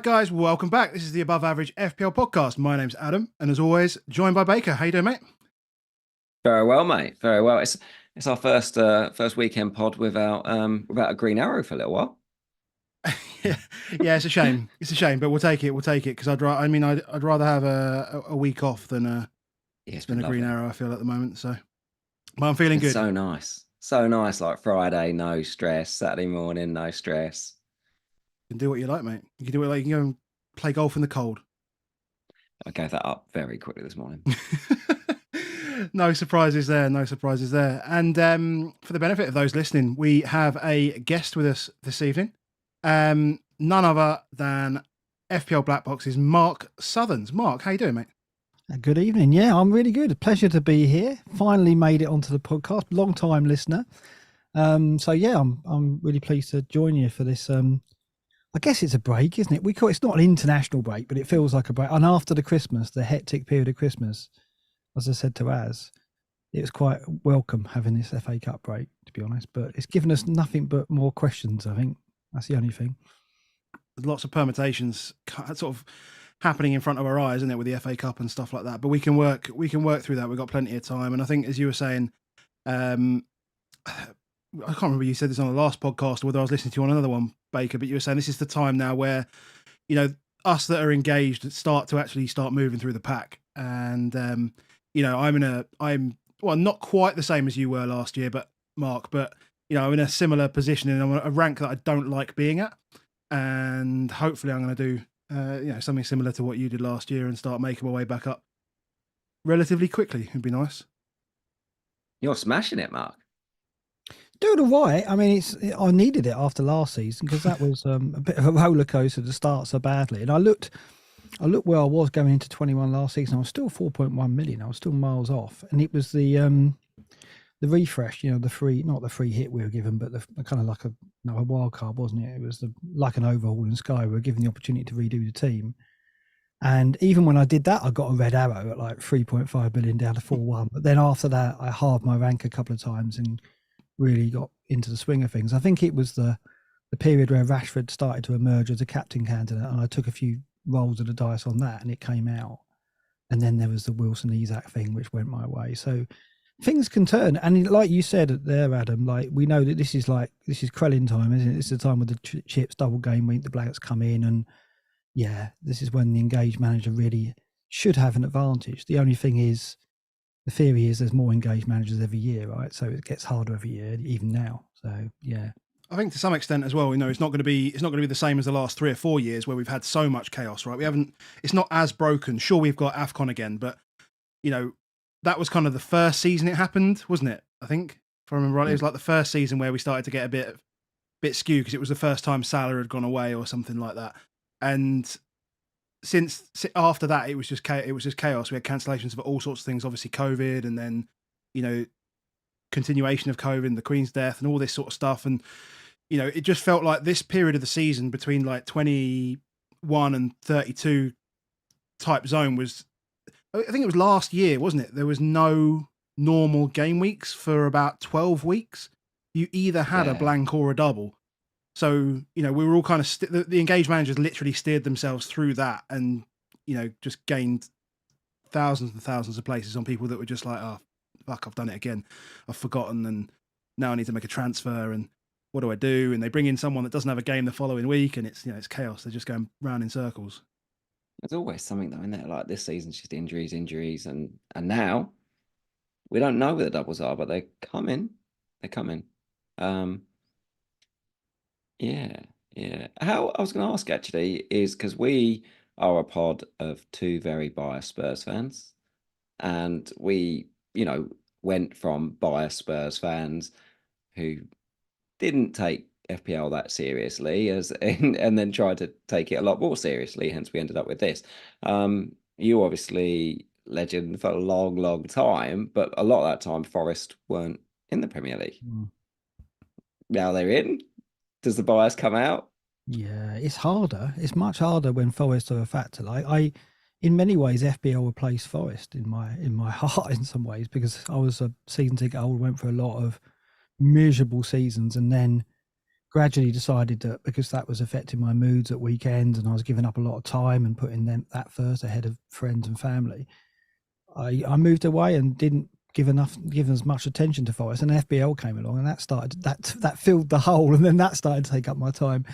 Right, guys, welcome back. This is the Above Average FPL podcast. My name's Adam, and as always, joined by Baker. How you doing, mate? Very well, mate. Very well. It's our first weekend pod without a green arrow for a little while. yeah, it's a shame. It's a shame, but we'll take it. We'll take it because I'd rather have a week off than a green arrow. I feel at the moment. So, but I'm feeling good. So nice. Like Friday, no stress. Saturday morning, no stress. You can do what you like, mate. You can do it like you can go and play golf in the cold. I gave that up very quickly this morning. No surprises there. No surprises there. And for the benefit of those listening, we have a guest with us this evening. None other than FPL Blackbox's Mark Sutherns. Mark, how you doing, mate? Good evening. Yeah, I'm really good. A pleasure to be here. Finally made it onto the podcast. Long time listener. So yeah, I'm really pleased to join you for this. I guess it's a break, isn't it? It's not an international break, but it feels like a break. And after the hectic period of Christmas, as I said to Az, it was quite welcome having this FA Cup break, to be honest. But it's given us nothing but more questions, I think. That's the only thing. There's lots of permutations sort of happening in front of our eyes, isn't it, with the FA Cup and stuff like that. But we can work through that. We've got plenty of time. And I think, as you were saying, I can't remember you said this on the last podcast or whether I was listening to you on another one, Baker, but you were saying this is the time now where, us that are engaged start moving through the pack. And, I'm not quite the same as you were last year, but Mark, I'm in a similar position and I'm a rank that I don't like being at. And hopefully I'm going to do, something similar to what you did last year and start making my way back up relatively quickly. It'd be nice. You're smashing it, Mark. Doing all right. I mean, I needed it after last season because that was a bit of a roller coaster to start so badly. And I looked where I was going into 21 last season. I was still 4.1 million. I was still miles off, and it was the refresh. Not the free hit we were given, but the kind of like a wild card, wasn't it? It was like an overhaul in Sky. We were given the opportunity to redo the team. And even when I did that, I got a red arrow at like 3.5 million down to 4-1. But then after that, I halved my rank a couple of times and really got into the swing of things. I think it was the period where Rashford started to emerge as a captain candidate, and I took a few rolls of the dice on that, and it came out. And then there was the Wilson Isak thing, which went my way. So things can turn, and like you said there, Adam, like we know that this is Krellin time, isn't it? This is the time with the chips, double game week, the Blacks come in, and yeah, this is when the engaged manager really should have an advantage. The only thing is, the theory is there's more engaged managers every year, right? So it gets harder every year, even now. So yeah, I think to some extent as well. It's not going to be the same as the last 3 or 4 years where we've had so much chaos, right? It's not as broken. Sure, we've got AFCON again, but that was kind of the first season it happened, wasn't it? I think, if I remember right, it was like the first season where we started to get a bit skewed because it was the first time Salah had gone away or something like that. And since after that, it was just chaos. We had cancellations of all sorts of things, obviously COVID, and then continuation of COVID, the Queen's death, and all this sort of stuff. And it just felt like this period of the season between like 21 and 32 type zone was, I think it was last year, wasn't it? There was no normal game weeks for about 12 weeks. You either had a blank or a double. So, we were all kind of, the engaged managers literally steered themselves through that and, just gained thousands and thousands of places on people that were just like, oh, fuck, I've done it again. I've forgotten and now I need to make a transfer and what do I do? And they bring in someone that doesn't have a game the following week and it's, it's chaos. They're just going round in circles. There's always something though in there. Like this season's just injuries, and now we don't know where the doubles are, but they come in. Yeah. How I was going to ask actually is because we are a pod of two very biased Spurs fans, and we, went from biased Spurs fans who didn't take FPL that seriously and then tried to take it a lot more seriously. Hence, we ended up with this. You obviously legend for a long, long time, but a lot of that time Forest weren't in the Premier League. Now they're in. Does the bias come out? Yeah, it's harder. It's much harder when Forest are a factor. Like in many ways, FPL replaced Forest in my heart in some ways, because I was a season ticket holder, went for a lot of miserable seasons, and then gradually decided that because that was affecting my moods at weekends and I was giving up a lot of time and putting that first ahead of friends and family, I moved away and didn't give as much attention to Forest. And FBL came along, and that filled the hole, and then that started to take up my time.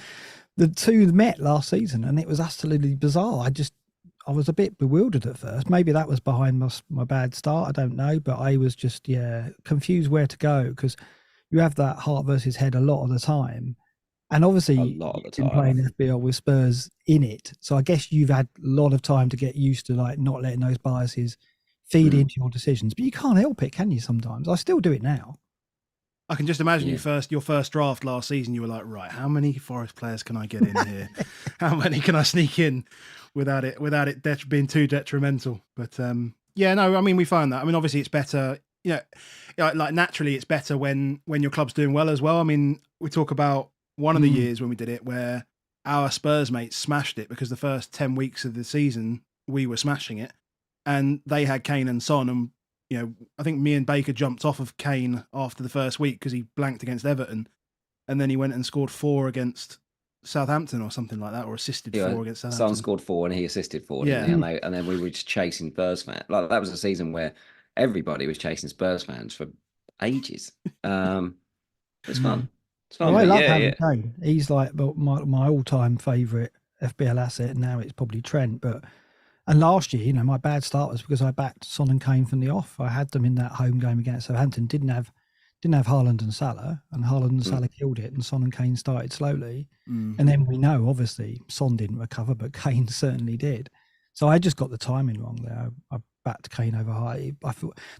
The two met last season, and it was absolutely bizarre. I was a bit bewildered at first. Maybe that was behind my bad start. I don't know, but I was just confused where to go, because you have that heart versus head a lot of the time. And obviously, you've been playing FBL with Spurs in it. So I guess you've had a lot of time to get used to like not letting those biases feed into your decisions. But you can't help it, can you, sometimes? I still do it now. I can just imagine your first draft last season, you were like, right, how many Forest players can I get in here? How many can I sneak in without it being too detrimental? But no, I mean, we find that. I mean, obviously it's better, like naturally it's better when your club's doing well as well. I mean, we talk about one of the years when we did it where our Spurs mates smashed it, because the first 10 weeks of the season we were smashing it, and they had Kane and Son, and I think me and Baker jumped off of Kane after the first week because he blanked against Everton, and then he went and scored 4 against Southampton or something like that, or assisted 4 against Southampton. Son scored 4 and he assisted 4, didn't he? And then we were just chasing Spurs fans. Like, that was a season where everybody was chasing Spurs fans for ages. It's fun. It's fun. I love having Kane. He's like my all-time favourite FBL asset, and now it's probably Trent. And last year, my bad start was because I backed Son and Kane from the off. I had them in that home game against Southampton. Didn't have Haaland and Salah, and Haaland and Salah killed it, and Son and Kane started slowly. And then we know, obviously, Son didn't recover, but Kane certainly did. So I just got the timing wrong there. I backed Kane over high.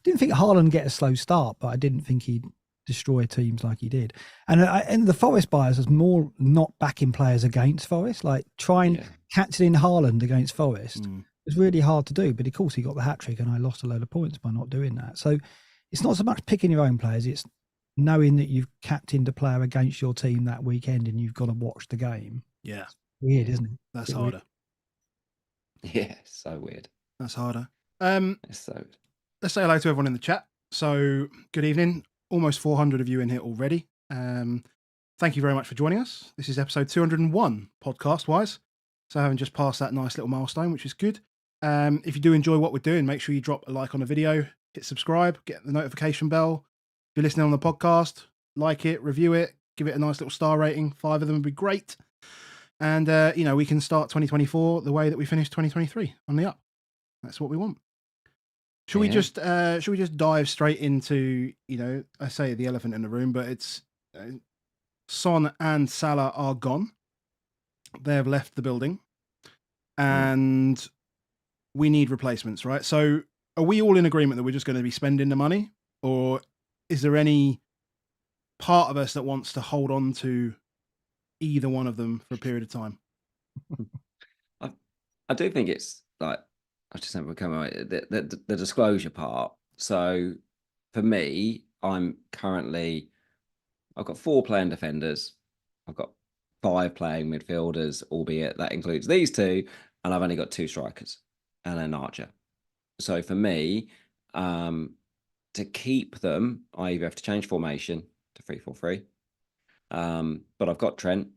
Didn't think Haaland would get a slow start, but I didn't think he'd destroy teams like he did. And the Forest bias is more not backing players against Forest, like trying catching in Haaland against Forest. It's really hard to do, but of course he got the hat-trick and I lost a load of points by not doing that. So it's not so much picking your own players, it's knowing that you've captained a player against your team that weekend and you've got to watch the game. Yeah. It's weird, isn't it? That's harder. Weird. Yeah, so weird. That's harder. It's so weird. Let's say hello to everyone in the chat. So good evening. Almost 400 of you in here already. Thank you very much for joining us. This is episode 201 podcast-wise. So having just passed that nice little milestone, which is good. If you do enjoy what we're doing, make sure you drop a like on the video, hit subscribe, get the notification bell. If you're listening on the podcast, like it, review it, give it a nice little star rating. 5 of them would be great. And, we can start 2024 the way that we finished 2023, on the up. That's what we want. Should we just dive straight into, I say the elephant in the room, but it's Son and Salah are gone. They have left the building. And we need replacements, right? So are we all in agreement that we're just going to be spending the money? Or is there any part of us that wants to hold on to either one of them for a period of time? I do think it's like, I just think we're coming away, the disclosure part. So for me, I've got 4 playing defenders. I've got 5 playing midfielders, albeit that includes these 2, and I've only got 2 strikers and an archer. So for me, to keep them, I either have to change formation to 3-4-3. But I've got Trent.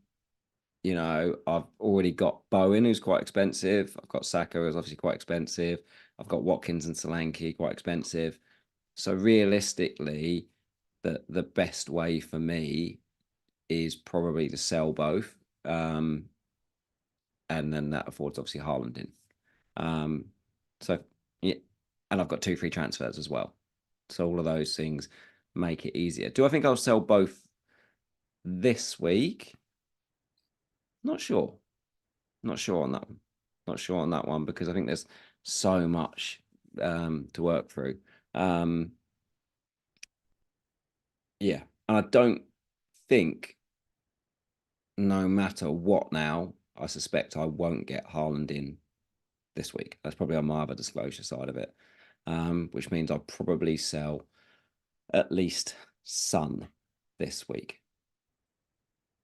I've already got Bowen, who's quite expensive. I've got Saka, who's obviously quite expensive. I've got Watkins and Solanke, quite expensive. So realistically, the best way for me is probably to sell both. And then that affords obviously Haaland in. And I've got 2 free transfers as well. So all of those things make it easier. Do I think I'll sell both this week? Not sure. Not sure on that one. Not sure on that one, because I think there's so much to work through. And I don't think, no matter what now, I suspect I won't get Haaland in this week. That's probably on my other disclosure side of it, which means I'll probably sell at least Son this week.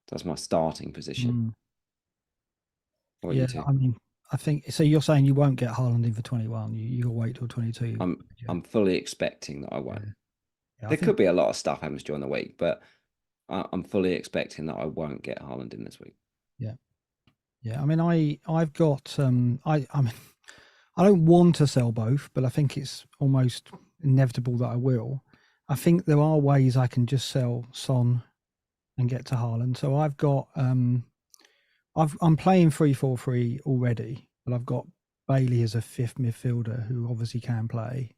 That's my starting position. I mean, I think so. You're saying you won't get Haaland in for 21. You'll wait till 22. I'm fully expecting that I won't. There could be a lot of stuff happens during the week, but I'm fully expecting that I won't get Haaland in this week. Yeah. I mean, I've got I mean, I don't want to sell both, but I think it's almost inevitable that I will. I think there are ways I can just sell Son and get to Haaland. So I've got I'm playing 3-4-3 already, but I've got Bailey as a fifth midfielder who obviously can play.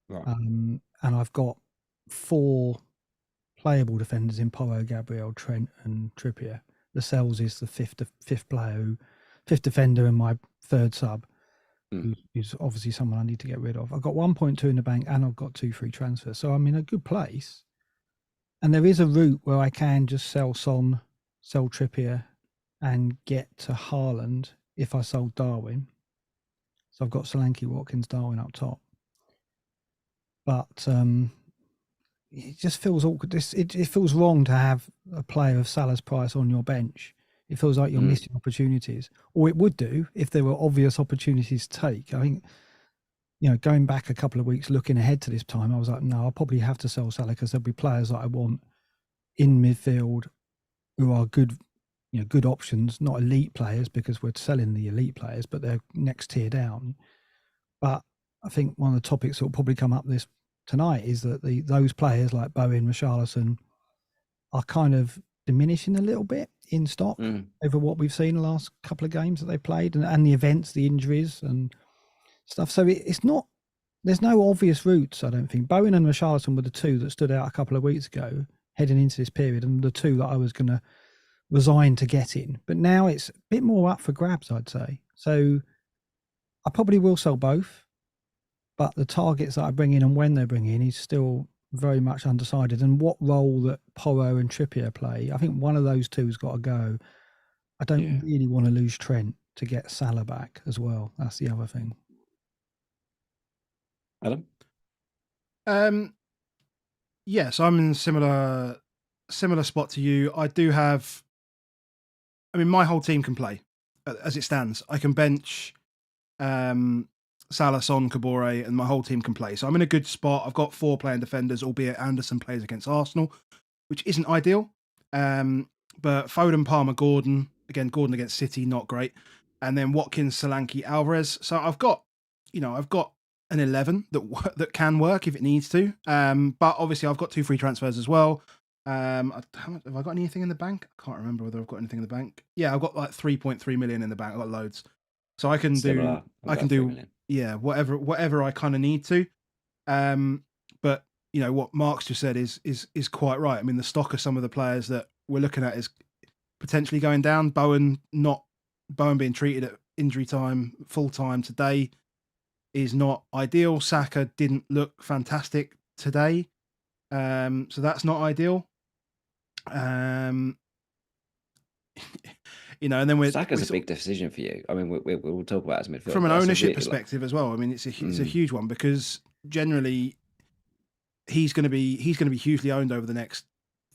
Right. And I've got 4 playable defenders in Porro, Gabriel, Trent, and Trippier. Lascelles is the fifth player, fifth defender, and my third sub, who's obviously someone I need to get rid of. I've got 1.2 in the bank, and I've got 2 free transfers, so I'm in a good place. And there is a route where I can just sell Son, sell Trippier, and get to Haaland if I sold Darwin. So I've got Solanke, Watkins, Darwin up top. But it just feels awkward. It feels wrong to have a player of Salah's price on your bench. It feels like you're missing opportunities, or it would do if there were obvious opportunities to take. I think, going back a couple of weeks, looking ahead to this time, I was like, no, I'll probably have to sell Salah because there'll be players that I want in midfield who are good, good options, not elite players because we're selling the elite players, but they're next tier down. But I think one of the topics that will probably come up tonight is that those players like Bowen, Richarlison are kind of diminishing a little bit in stock over what we've seen the last couple of games that they played and the events, the injuries and stuff. So it's not, there's no obvious routes, I don't think. Bowen and Richarlison were the 2 that stood out a couple of weeks ago heading into this period, and the 2 that I was going to resign to get in. But now it's a bit more up for grabs, I'd say. So I probably will sell both, but the targets that I bring in and when they bring in is still very much undecided. And what role that Porro and Trippier play, I think one of those 2's got to go. I don't really want to lose Trent to get Salah back as well. That's the other thing. Adam? Yes, I'm in a similar spot to you. I do have, my whole team can play as it stands. I can bench Salah, Son, Kabore, and my whole team can play. So I'm in a good spot. I've got 4 playing defenders, albeit Anderson plays against Arsenal, which isn't ideal. But Foden, Palmer, Gordon against City, not great. And then Watkins, Solanke, Alvarez. So I've got an 11 that can work if it needs to. But obviously I've got 2 free transfers as well. Have I got anything in the bank? I can't remember whether I've got anything in the bank. Yeah, I've got like 3.3 million in the bank. I've got loads. So I can do whatever I kind of need to. But what Mark's just said is quite right. I mean, the stock of some of the players that we're looking at is potentially going down. Bowen being treated at injury time, full time today is not ideal. Saka didn't look fantastic today. So that's not ideal. And then Saka's a big decision for you. I mean, we'll talk about it as midfield from an ownership perspective as well. I mean, it's a huge one because generally he's going to be hugely owned over the next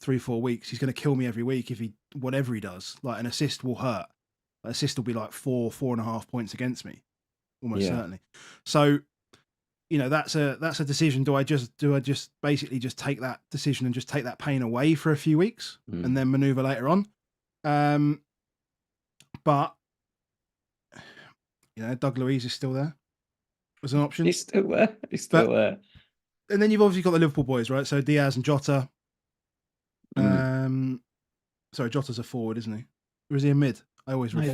3-4 weeks. He's going to kill me every week if whatever he does. Like an assist will hurt. An assist will be like 4.5 points against me, almost certainly. So that's a decision. Do I just basically just take that decision and just take that pain away for a few weeks and then maneuver later on? But Doug Luiz is still there as an option. He's still there. There. And then you've obviously got the Liverpool boys, right? So Diaz and Jota. Sorry, Jota's a forward, isn't he? Or is he a mid? I always mid.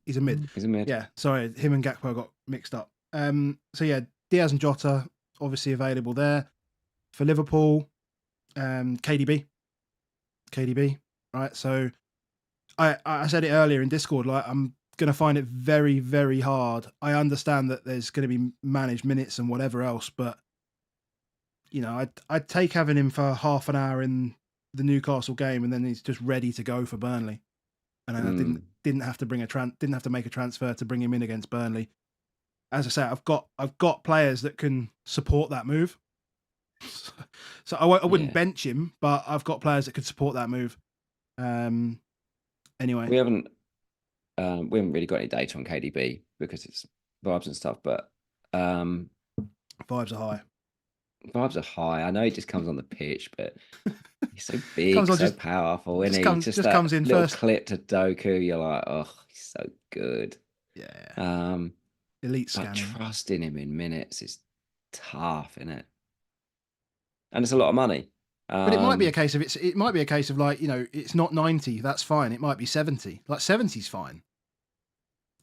He's a mid. He's a mid. Yeah, sorry, him and Gakpo got mixed up. So yeah, Diaz and Jota obviously available there for Liverpool. KDB, right? So I said it earlier in Discord, like I'm going to find it very, very hard. I understand that there's going to be managed minutes and whatever else, but I'd take having him for half an hour in the Newcastle game, and then he's just ready to go for Burnley. And I didn't have to didn't have to make a transfer to bring him in against Burnley. As I say, I've got players that can support that move. So I wouldn't bench him, but I've got players that could support that move. Anyway, we haven't really got any data on KDB because it's vibes and stuff, but vibes are high. vibes are high. I know he just comes on the pitch, but he's so big, Comes on, so powerful, isn't he? Just that comes in little first. clip to Doku, you're like, oh, he's so good. Yeah. Elite But scanning. trusting him in minutes is tough, isn't it? And it's a lot of money. But it might be a case of it might be a case of like, you know, it's not 90, that's fine. It might be 70. Like 70's fine.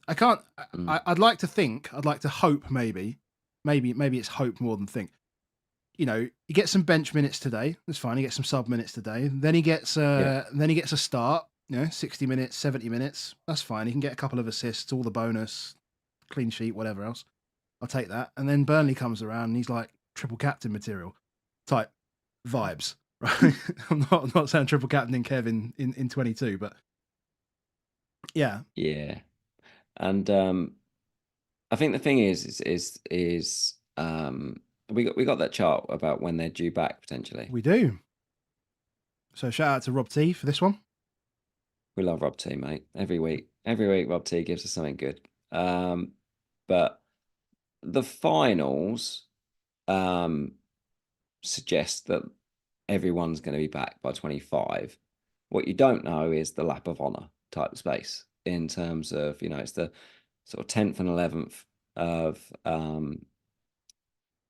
I can't. I'd like to think. I'd like to hope. Maybe it's hope more than think. You know, he gets some bench minutes today. That's fine. He gets some sub minutes today. Then he gets a start. You know, 60 minutes, 70 minutes. That's fine. He can get a couple of assists, all the bonus, clean sheet, whatever else. I'll take that. And then Burnley comes around and he's like triple captain material type vibes. Right. I'm not saying triple captain Kevin in 22, but yeah. Yeah. And I think the thing is we got that chart about when they're due back potentially. We do. So shout out to Rob T for this one. We love Rob T, mate. Every week Rob T gives us something good. But the finals suggest that everyone's going to be back by 25. What you don't know is the lap of honor type of space in terms of, you know, it's the sort of 10th and 11th of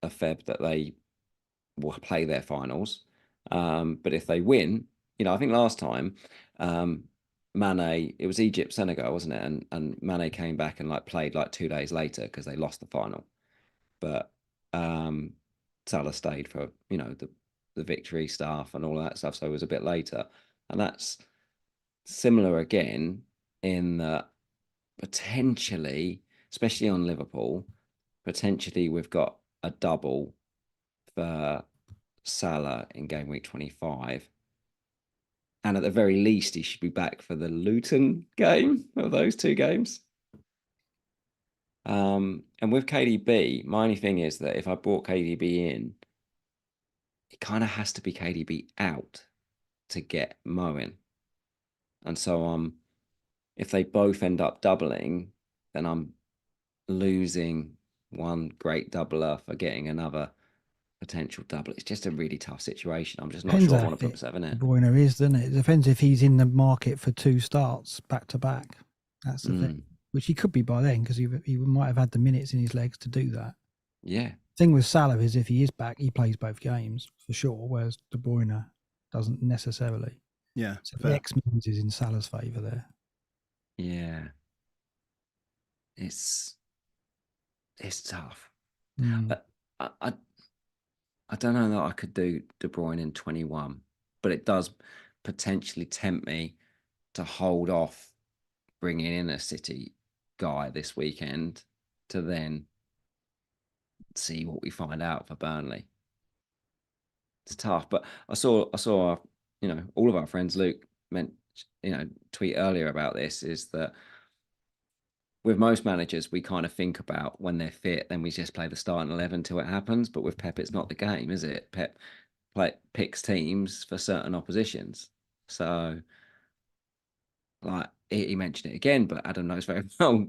Feb that they will play their finals. But if they win, you know, I think last time Mane, it was Egypt, Senegal, wasn't it? And Mane came back and like played like 2 days later because they lost the final. But Salah stayed for, you know, the victory stuff and all that stuff. So it was a bit later. And that's similar again in that potentially, especially on Liverpool, potentially we've got a double for Salah in game week 25. And at the very least, he should be back for the Luton game of those two games. And with KDB, my only thing is that if I brought KDB in, it kind of has to be KDB out to get Bowen. And so if they both end up doubling, then I'm losing one great doubler for getting another potential double. It's just a really tough situation. I'm just not sure I want to put myself in it. De Bruyne is, doesn't it? It depends if he's in the market for 2 starts back to back. That's the thing. Which he could be by then because he might have had the minutes in his legs to do that. Yeah. Thing with Salah is if he is back, he plays both games for sure, whereas De Bruyne doesn't necessarily. Yeah. So the X-Means is in Salah's favour there. Yeah. It's tough. But I don't know that I could do De Bruyne in 21, but it does potentially tempt me to hold off bringing in a City guy this weekend to then see what we find out for Burnley. It's tough, but I saw you know, all of our friends, Luke tweet earlier about this, is that with most managers, we kind of think about when they're fit, then we just play the starting 11 till it happens. But with Pep, it's not the game, is it? Pep picks teams for certain oppositions. So, like, he mentioned it again, but Adam knows very well.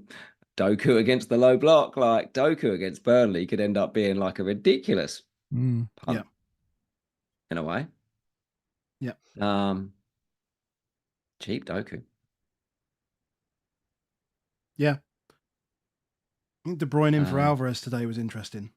Doku against the low block, like Doku against Burnley could end up being like a ridiculous punt in a way. Yeah. Cheap Doku. Yeah. I think De Bruyne in for Alvarez today was interesting.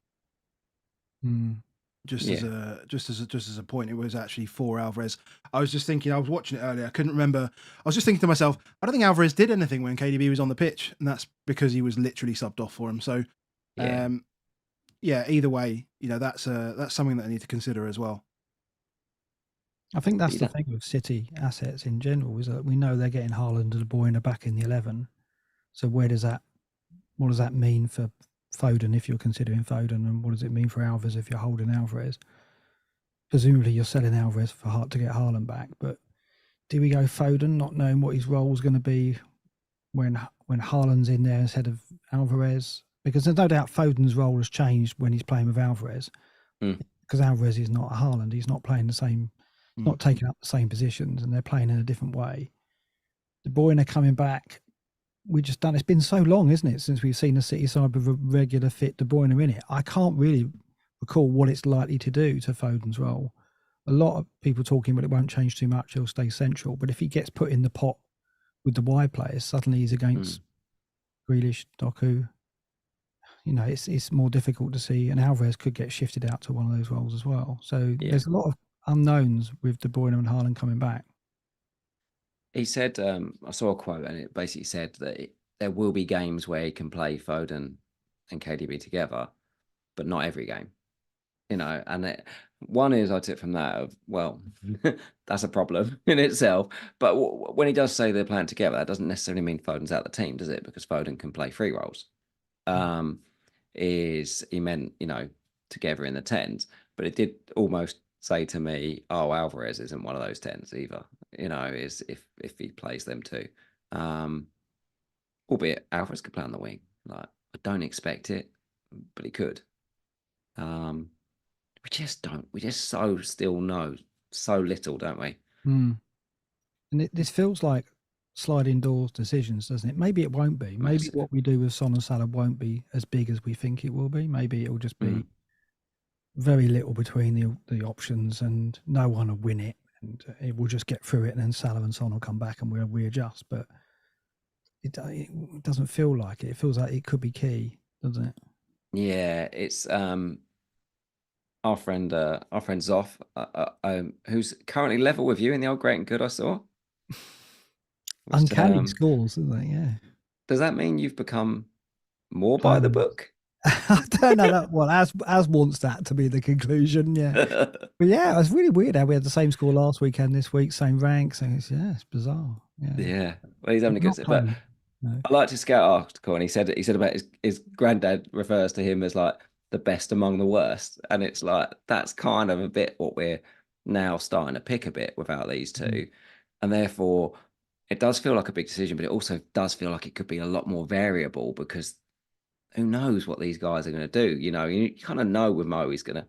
Just as a point, it was actually for Alvarez. I was just thinking, I was watching it earlier, I couldn't remember. I was just thinking to myself, I don't think Alvarez did anything when KDB was on the pitch, and that's because he was literally subbed off for him. So, either way, you know, that's something that I need to consider as well. I think that's the thing with City assets in general, is that we know they're getting Haaland and De Bruyne back in the 11. So what does that mean for Foden if you're considering Foden, and what does it mean for Alvarez if you're holding Alvarez? Presumably you're selling Alvarez to get Haaland back, but do we go Foden not knowing what his role is going to be when Haaland's in there instead of Alvarez? Because there's no doubt Foden's role has changed when he's playing with Alvarez, because Alvarez is not a Haaland. He's not playing the same, not taking up the same positions, and they're playing in a different way. De Bruyne coming back. It's been so long, isn't it, since we've seen a City side with a regular fit De Bruyne in it. I can't really recall what it's likely to do to Foden's role. A lot of people talking, but it won't change too much. He'll stay central. But if he gets put in the pot with the wide players, suddenly he's against Grealish, Doku. You know, it's more difficult to see. And Alvarez could get shifted out to one of those roles as well. So there's a lot of unknowns with De Bruyne and Haaland coming back. He said, I saw a quote and it basically said that there will be games where he can play Foden and KDB together, but not every game. You know, and one is I took from that of, well, that's a problem in itself. But when he does say they're playing together, that doesn't necessarily mean Foden's out the team, does it? Because Foden can play three roles. Is he meant, you know, together in the tens? But it did almost say to me, oh, Alvarez isn't one of those tens either. You know, is if he plays them too. Albeit Alvarez could play on the wing. Like, I don't expect it, but he could. We just don't. We just still know so little, don't we? And this feels like sliding doors decisions, doesn't it? Maybe it won't be. Maybe what we do with Son and Salah won't be as big as we think it will be. Maybe it will just be very little between the options, and no one will win it, and it will just get through it, and then Salah and Son will come back and we'll readjust. But it doesn't feel like it. It feels like it could be key, doesn't it? Yeah, it's our friend Zoff, who's currently level with you in the old Great and Good I saw. Uncanny scores, isn't it? Yeah. Does that mean you've become more by the book? I don't know that one. As wants that to be the conclusion, yeah. But yeah, it was really weird how we had the same score last weekend, this week, same ranks. And it's bizarre. Yeah. Well, he's having a good set. But I liked his scout article, and he said about his granddad refers to him as like the best among the worst, and it's like that's kind of a bit what we're now starting to pick a bit without these two, and therefore it does feel like a big decision, but it also does feel like it could be a lot more variable because who knows what these guys are going to do? You know, you kind of know with Mo he's going to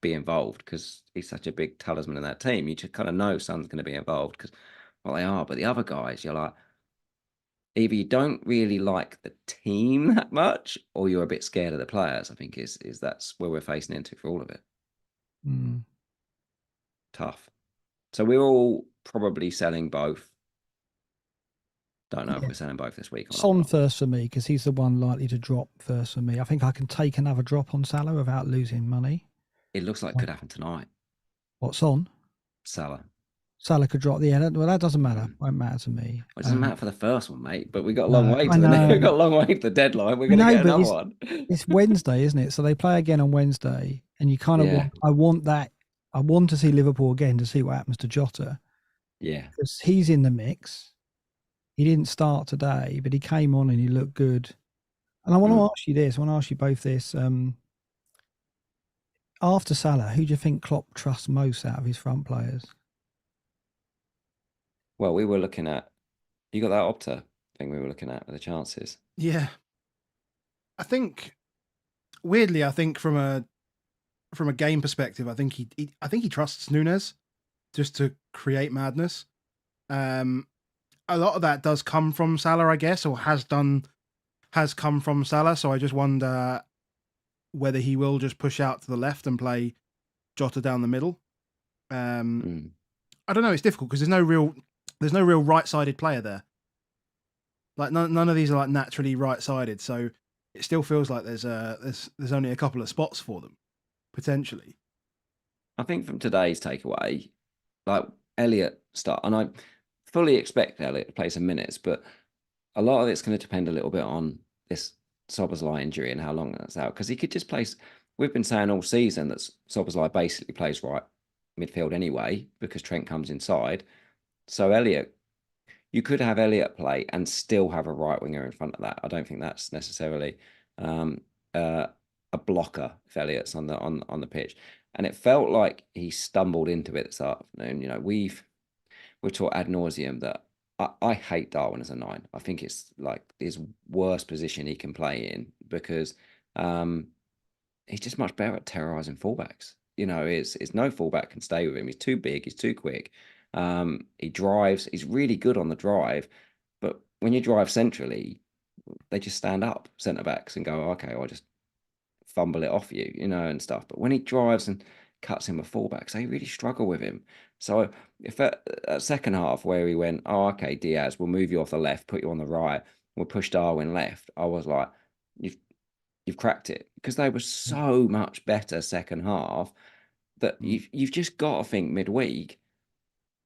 be involved because he's such a big talisman in that team. You just kind of know Son's going to be involved because well they are, but the other guys you're like, either you don't really like the team that much or you're a bit scared of the players. I think is that's where we're facing into for all of it. Tough. So we're all probably selling both. Don't know if we're selling both this week. Son first for me because he's the one likely to drop first for me. I think I can take another drop on Salah without losing money. It looks like it could happen tonight. What's on? Salah could drop the end. Well, that doesn't matter. Won't matter to me. Well, it doesn't matter for the first one, mate. But we got a long way to we've got a long way to the deadline. We're going to get another one. It's Wednesday, isn't it? So they play again on Wednesday, and you kind of I want to see Liverpool again to see what happens to Jota. Yeah, because he's in the mix. He didn't start today, but he came on and he looked good. And I want to ask you this. I want to ask you both this. After Salah, who do you think Klopp trusts most out of his front players? Well, we were looking at, you got that Opta thing we were looking at with the chances. Yeah. I think, weirdly, from a game perspective, I think he trusts Núñez just to create madness. A lot of that does come from Salah, I guess, or has come from Salah. So I just wonder whether he will just push out to the left and play Jota down the middle. I don't know. It's difficult because there's no real right-sided player there. Like none of these are like naturally right-sided, so it still feels like there's only a couple of spots for them potentially. I think from today's takeaway, like Elliott and I fully expect Elliott to play some minutes, but a lot of it's going to depend a little bit on this Szoboszlai injury and how long that's out. Because he could just play. We've been saying all season that Szoboszlai basically plays right midfield anyway because Trent comes inside. So Elliott, you could have Elliott play and still have a right winger in front of that. I don't think that's necessarily a blocker if Elliott's on the pitch. And it felt like he stumbled into it this afternoon. You know, we've taught ad nauseum that I hate Darwin as a 9. I think it's like his worst position he can play in because he's just much better at terrorizing fullbacks. You know, it's no fullback can stay with him. He's too big. He's too quick. He drives. He's really good on the drive. But when you drive centrally, they just stand up, centre backs, and go, okay, I'll just fumble it off you, and stuff. But when he drives and cuts in with fullbacks, they really struggle with him. So if at second half where he went, oh, okay, Diaz, we'll move you off the left, put you on the right, we'll push Darwin left, I was like, you've cracked it, because they were so much better second half that you've just got to think midweek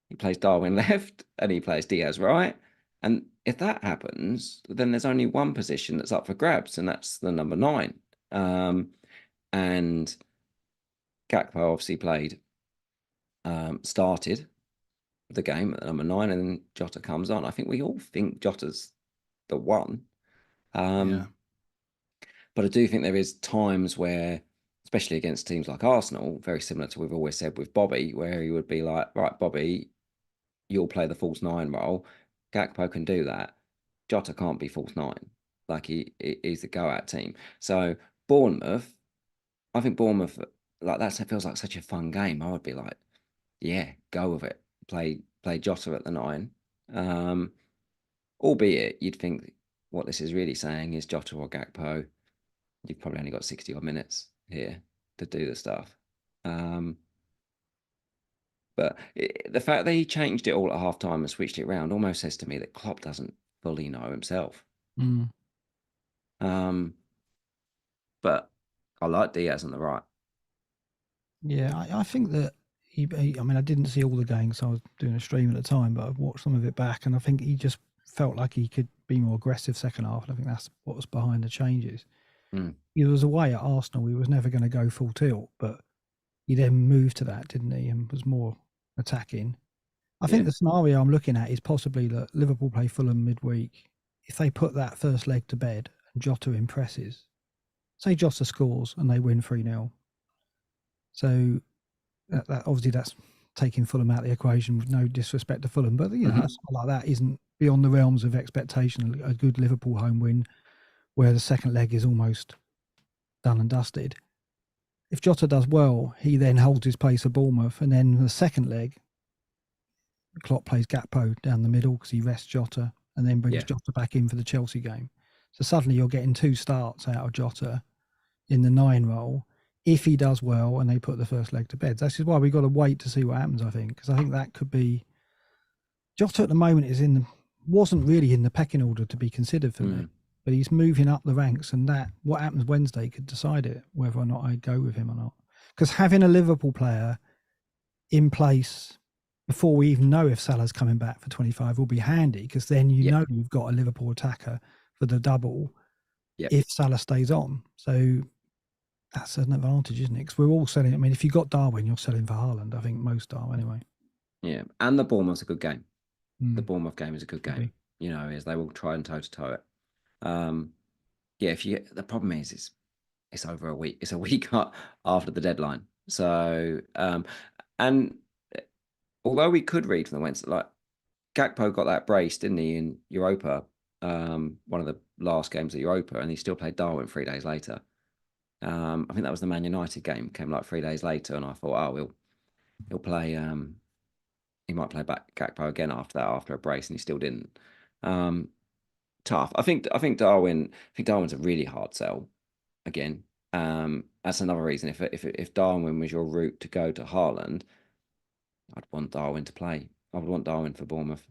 he plays Darwin left and he plays Diaz right. And if that happens, then there's only one position that's up for grabs, and that's the number 9. And Gakpo obviously started the game at number 9, and then Jota comes on. I think we all think Jota's the one. But I do think there is times where, especially against teams like Arsenal, very similar to what we've always said with Bobby, where he would be like, right, Bobby, you'll play the false 9 role. Gakpo can do that. Jota can't be false 9. Like he's the go-out team. So Bournemouth, I think Bournemouth, like that feels like such a fun game. I would be like, yeah, go with it. Play Jota at the 9. Albeit you'd think what this is really saying is Jota or Gakpo, you've probably only got 60 odd minutes here to do the stuff. But the fact that he changed it all at half time and switched it around almost says to me that Klopp doesn't fully know himself. But I like Diaz on the right. Yeah, I think that I mean, I didn't see all the games, so I was doing a stream at the time, but I've watched some of it back, and I think he just felt like he could be more aggressive second half. And I think that's what was behind the changes. He was away at Arsenal. He was never going to go full tilt, but he then moved to that, didn't he, and was more attacking. I think the scenario I'm looking at is possibly that Liverpool play Fulham midweek. If they put that first leg to bed and Jota impresses, say Jota scores and they win 3-0. So that obviously that's taking Fulham out of the equation with no disrespect to Fulham, but something like that isn't beyond the realms of expectation. A good Liverpool home win where the second leg is almost done and dusted. If Jota does well, he then holds his place at Bournemouth, and then the second leg, Klopp plays Gakpo down the middle because he rests Jota and then brings Jota back in for the Chelsea game. So suddenly you're getting 2 starts out of Jota in the 9 role if he does well and they put the first leg to bed. This is why we've got to wait to see what happens, I think, because I think that could be... Jota at the moment wasn't really in the pecking order to be considered for me, but he's moving up the ranks, and that what happens Wednesday could decide it, whether or not I go with him or not. Because having a Liverpool player in place before we even know if Salah's coming back for 25 will be handy, because then you know you've got a Liverpool attacker for the double if Salah stays on. So that's an advantage, isn't it? Because we're all selling. I mean, if you've got Darwin, you're selling for Haaland. I think most are anyway. Yeah, and the Bournemouth's a good game. The Bournemouth game is a good game. Is they will try and toe-to-toe it. The problem is it's over a week. It's a week after the deadline. So and although we could read from the Wednesday, like Gakpo got that brace, didn't he, in Europa, one of the last games of Europa, and he still played Darwin 3 days later. I think that was the Man United game, came like 3 days later, and I thought, he'll play. He might play back Gakpo again after that, after a brace, and he still didn't. Tough. I think Darwin's a really hard sell again. That's another reason. If Darwin was your route to go to Haaland, I'd want Darwin to play. I would want Darwin for Bournemouth.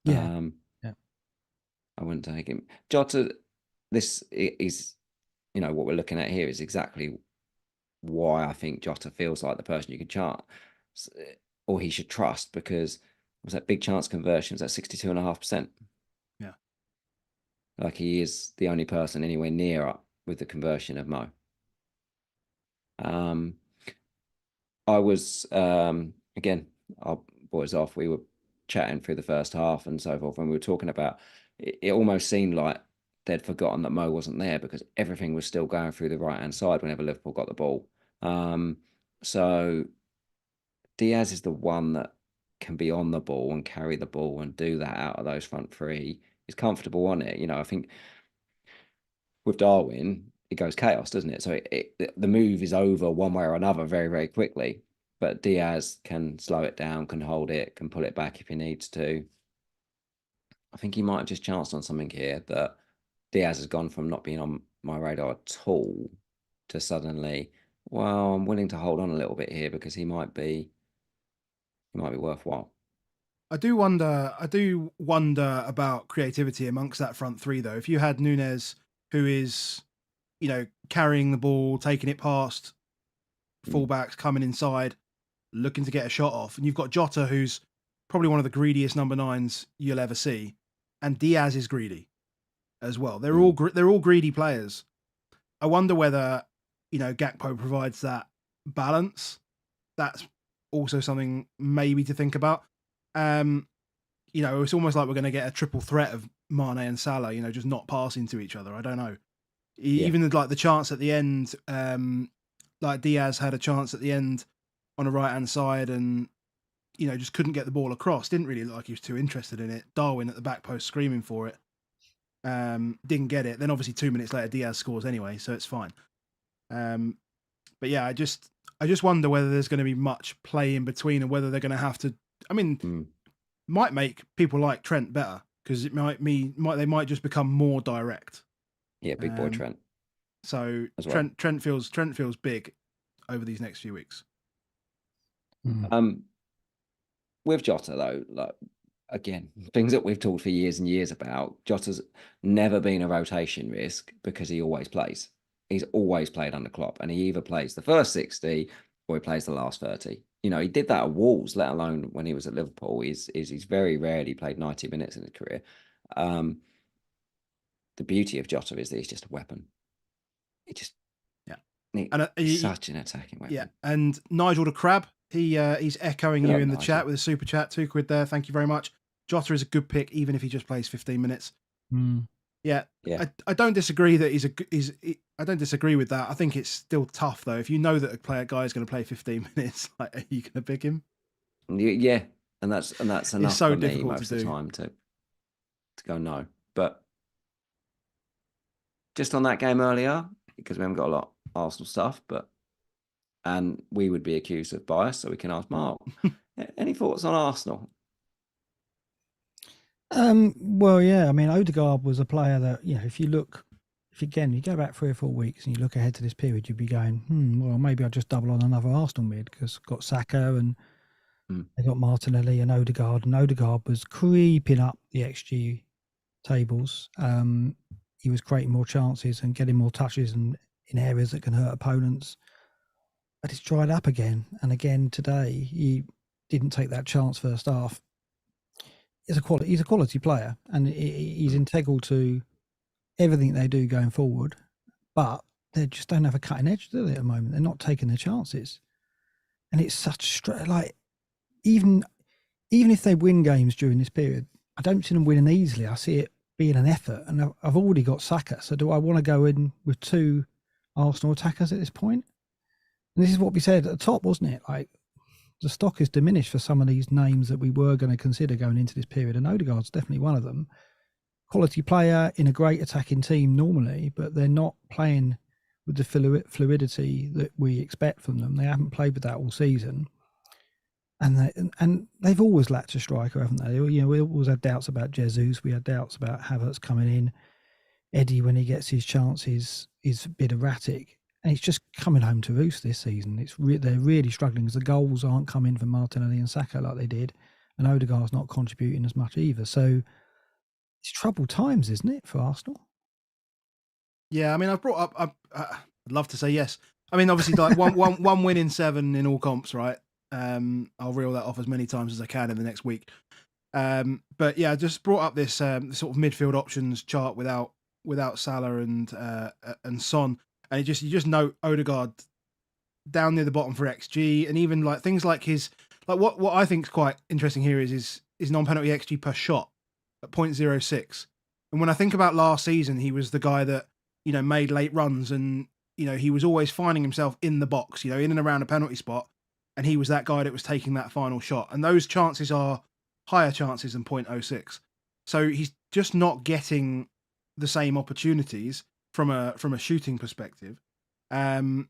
I wouldn't take him. Jota, this is, what we're looking at here is exactly why I think Jota feels like the person you could chart, or he should trust, because was that big chance conversions at 62.5%. Yeah. Like he is the only person anywhere near up with the conversion of Mo. I was, again, our boys off, we were chatting through the first half and so forth, when we were talking about it almost seemed like they'd forgotten that Mo wasn't there, because everything was still going through the right-hand side whenever Liverpool got the ball. So Diaz is the one that can be on the ball and carry the ball and do that out of those front three. He's comfortable on it. I think with Darwin, it goes chaos, doesn't it? So the move is over one way or another very, very quickly. But Diaz can slow it down, can hold it, can pull it back if he needs to. I think he might have just chanced on something here, that Diaz has gone from not being on my radar at all to suddenly, well, I'm willing to hold on a little bit here because he might be worthwhile. I do wonder about creativity amongst that front three, though. If you had Nunes, who is, carrying the ball, taking it past fullbacks, coming inside, looking to get a shot off, and you've got Jota, who's probably one of the greediest number 9s you'll ever see, and Diaz is greedy as well. They're all greedy players. I wonder whether Gakpo provides that balance. That's also something maybe to think about. It's almost like we're going to get a triple threat of Mane and Salah, just not passing to each other. I don't know. Even like the chance at the end, like Diaz had a chance at the end on the right-hand side and, just couldn't get the ball across. Didn't really look like he was too interested in it. Darwin at the back post screaming for it. Didn't get it. Then obviously 2 minutes later, Diaz scores anyway, so it's fine. But yeah, I just wonder whether there's going to be much play in between and whether they're going to have to, might make people like Trent better because they might just become more direct. Yeah, big boy Trent. So well. Trent feels big over these next few weeks. With Jota though, like again, things that we've talked for years and years about, Jota's never been a rotation risk because he always plays. He's always played under Klopp, and he either plays the first 60 or he plays the last 30. He did that at Wolves, let alone when he was at Liverpool. He's very rarely played 90 minutes in his career. The beauty of Jota is that he's just a weapon. He's such an attacking weapon. Yeah, and Nigel the Crab, he's echoing you in the chat with a super chat, £2 there. Thank you very much. Jota is a good pick, even if he just plays 15 minutes. Yeah. I don't disagree that I don't disagree with that. I think it's still tough though. If you know that a guy is going to play 15 minutes, like, are you going to pick him? Yeah, and that's enough. It's so for difficult me most to of do. the time to go no. But just on that game earlier, because we haven't got a lot of Arsenal stuff, and we would be accused of bias, so we can ask Mark. Any thoughts on Arsenal? Well, yeah. I mean, Odegaard was a player that, if you go back 3 or 4 weeks and you look ahead to this period, you'd be going, well, maybe I'll just double on another Arsenal mid because got Saka and they got Martinelli and Odegaard was creeping up the XG tables. He was creating more chances and getting more touches and in areas that can hurt opponents. But it's dried up again. And again today, he didn't take that chance first half. He's a quality player, and he's integral to everything they do going forward. But they just don't have a cutting edge, do they? At the moment, they're not taking their chances, and it's such even if they win games during this period, I don't see them winning easily. I see it being an effort, and I've already got Saka. So do I want to go in with 2 Arsenal attackers at this point? And this is what we said at the top, wasn't it? Like, the stock is diminished for some of these names that we were going to consider going into this period, and Odegaard's definitely one of them. Quality player in a great attacking team normally, but they're not playing with the fluidity that we expect from them. They haven't played with that all season, and they've always lacked a striker, haven't they? We always had doubts about Jesus. We had doubts about Havertz coming in. Eddie, when he gets his chances, is a bit erratic. And it's just coming home to roost this season. They're really struggling because the goals aren't coming from Martinelli and Saka like they did, and Odegaard's not contributing as much either. So it's troubled times, isn't it, for Arsenal? Yeah, I mean, I've brought up. I'd love to say yes. I mean, obviously, like one win in 7 in all comps, right? I'll reel that off as many times as I can in the next week. But yeah, I just brought up this sort of midfield options chart without Salah and Son. And you just note Odegaard down near the bottom for XG, and even like things like his what I think is quite interesting here is his non-penalty XG per shot at 0.06. And when I think about last season, he was the guy that made late runs, and he was always finding himself in the box, in and around a penalty spot, and he was that guy that was taking that final shot. And those chances are higher chances than 0.06. So he's just not getting the same opportunities from a shooting perspective, and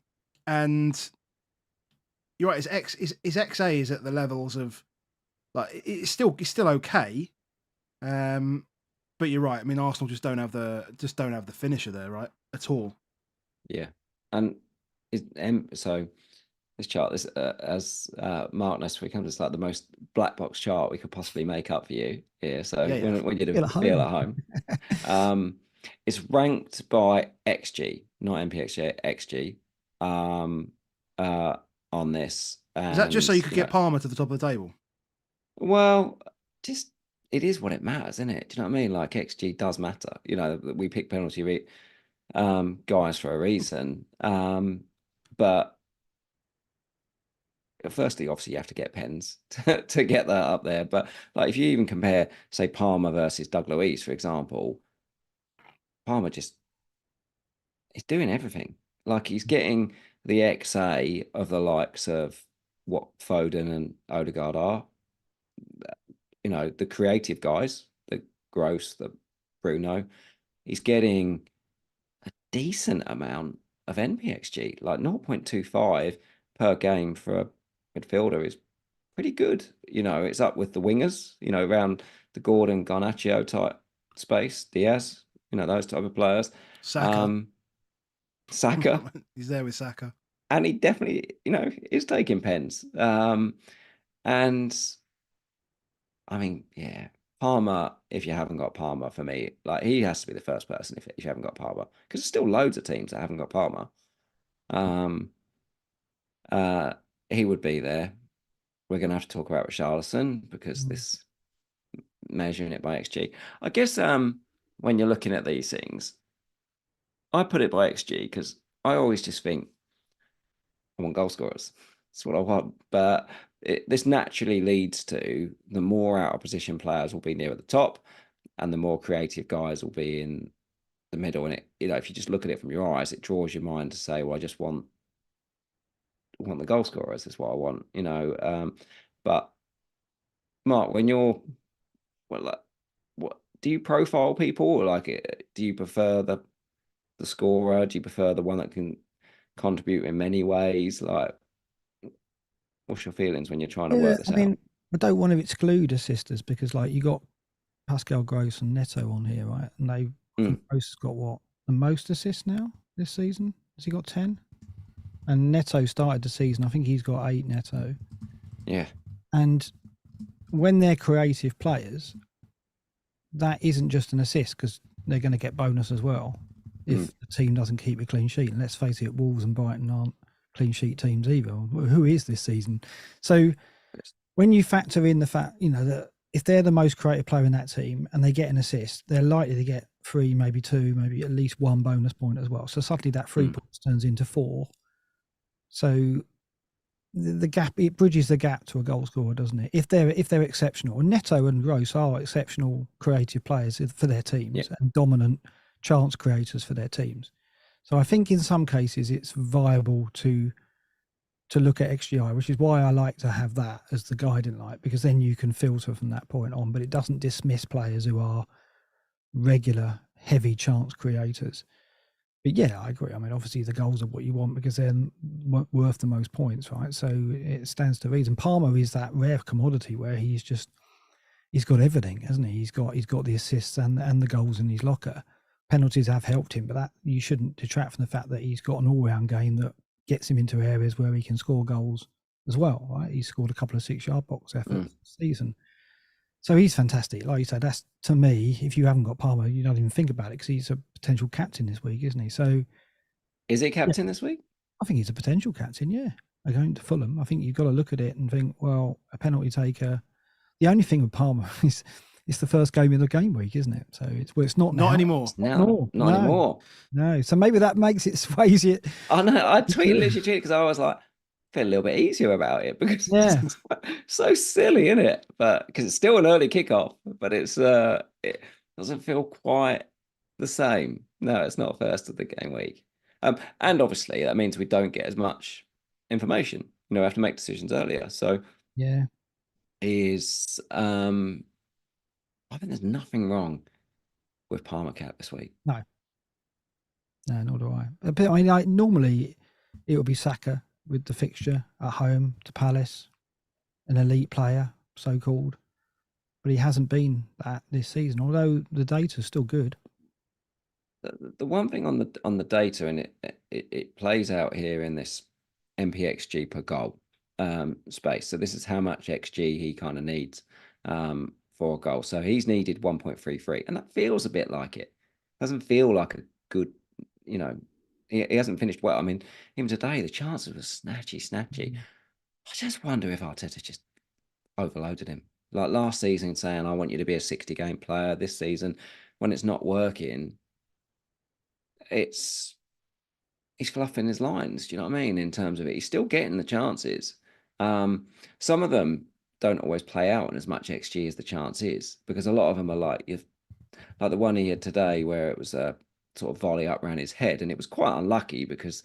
you're right. His XA is at the levels of like it's still okay, but you're right. I mean, Arsenal just don't have the finisher there, right, at all. Yeah, and So this chart, this as Mark next week, comes, it's like the most black box chart we could possibly make up for you here. So when you Feel feel at home, it's ranked by XG, not MPXG, XG, on this. Is that just so you could get know, Palmer to the top of the table? well, just it is what it matters, isn't it? Do you know what I mean? Like XG does matter. You know, we pick penalty guys for a reason. But firstly, obviously, you have to get pens to get that up there. But like, if you even compare, say, Palmer versus Doug Luiz, for example, Palmer just he's doing everything. Like, he's getting the XA of the likes of what Foden and Odegaard are. You know, the creative guys, the Gross, the Bruno. He's getting a decent amount of NPXG, like 0.25 per game for a midfielder is pretty good. You know, it's up with the wingers, you know, around the Gordon, Garnacho type space, Diaz, you know, those type of players. Saka. Saka. He's there with Saka. And he definitely, you know, is taking pens. And I mean, yeah, Palmer, if you haven't got Palmer, for me, like, he has to be the first person if you haven't got Palmer, because there's still loads of teams that haven't got Palmer. He would be there. We're going to have to talk about Richarlison, because this measuring it by XG. I guess when you're looking at these things, I put it by XG because I always just think I want goal scorers. That's what I want. But this naturally leads to the more out of position players will be near the top, and the more creative guys will be in the middle. And it, you know, if you just look at it from your eyes, it draws your mind to say, well, I just want the goal scorers. That's what I want, you know. But Mark, when you're like, what do you profile people, or like, do you prefer the scorer? Do you prefer the one that can contribute in many ways? Like, what's your feelings when you're trying to work this out? I don't want to exclude assisters, because like you got Pascal Gross and Neto on here, right? And I think Gross has got what, the most assists now this season? Has he got 10? And Neto started the season, I think he's got 8, Neto. Yeah. And when they're creative players, that isn't just an assist, because they're going to get bonus as well if the team doesn't keep a clean sheet. And let's face it, Wolves and Brighton aren't clean sheet teams either. Who is this season? So when you factor in the fact, you know, that if they're the most creative player in that team and they get an assist, they're likely to get 3, maybe 2, maybe at least 1 bonus point as well. So suddenly that 3 points turns into 4. So the gap, it bridges the gap to a goal scorer, doesn't it? If they're exceptional, and Neto and Gross are exceptional creative players for their teams and dominant chance creators for their teams. So I think in some cases it's viable to look at XGI, which is why I like to have that as the guiding light, because then you can filter from that point on, but it doesn't dismiss players who are regular heavy chance creators. But yeah, I agree. I mean, obviously the goals are what you want because they're worth the most points, right? So it stands to reason. Palmer is that rare commodity where he's got everything, hasn't he? He's got the assists and the goals in his locker. Penalties have helped him, but that you shouldn't detract from the fact that he's got an all-round game that gets him into areas where he can score goals as well, right? He scored a couple of 6-yard box efforts this season. So he's fantastic. Like you said, that's, to me, if you haven't got Palmer, you don't even think about it, because he's a potential captain this week, isn't he? So is he captain this week? I think he's a potential captain, yeah. Going to Fulham, I think you've got to look at it and think, well, a penalty taker. The only thing with Palmer is it's the first game of the game week, isn't it? So it's not anymore. Not anymore. No. So maybe that makes it sways it. I know. I literally tweeted because I was like, feel a little bit easier about it, because it's so silly, isn't it? But because it's still an early kickoff, but it doesn't feel quite the same. No, it's not first of the game week. And obviously that means we don't get as much information. You know, we have to make decisions earlier. So yeah, I think there's nothing wrong with Palmer cap this week. No, nor do I. But I mean, normally it would be Saka with the fixture at home to Palace, an elite player, so-called. But he hasn't been that this season, although the data's still good. the one thing on the data, and it plays out here in this MPXG per goal space. So this is how much XG he kind of needs for a goal. So he's needed 1.33, and that feels a bit like it. Doesn't feel like a good, you know, he hasn't finished well. I mean, even today, the chances were snatchy. I just wonder if Arteta just overloaded him. Like last season, saying, I want you to be a 60-game player. This season, when it's not working, he's fluffing his lines. Do you know what I mean? In terms of it, he's still getting the chances. Some of them don't always play out in as much XG as the chance is, because a lot of them are like the one he had today where it was a sort of volley up around his head, and it was quite unlucky because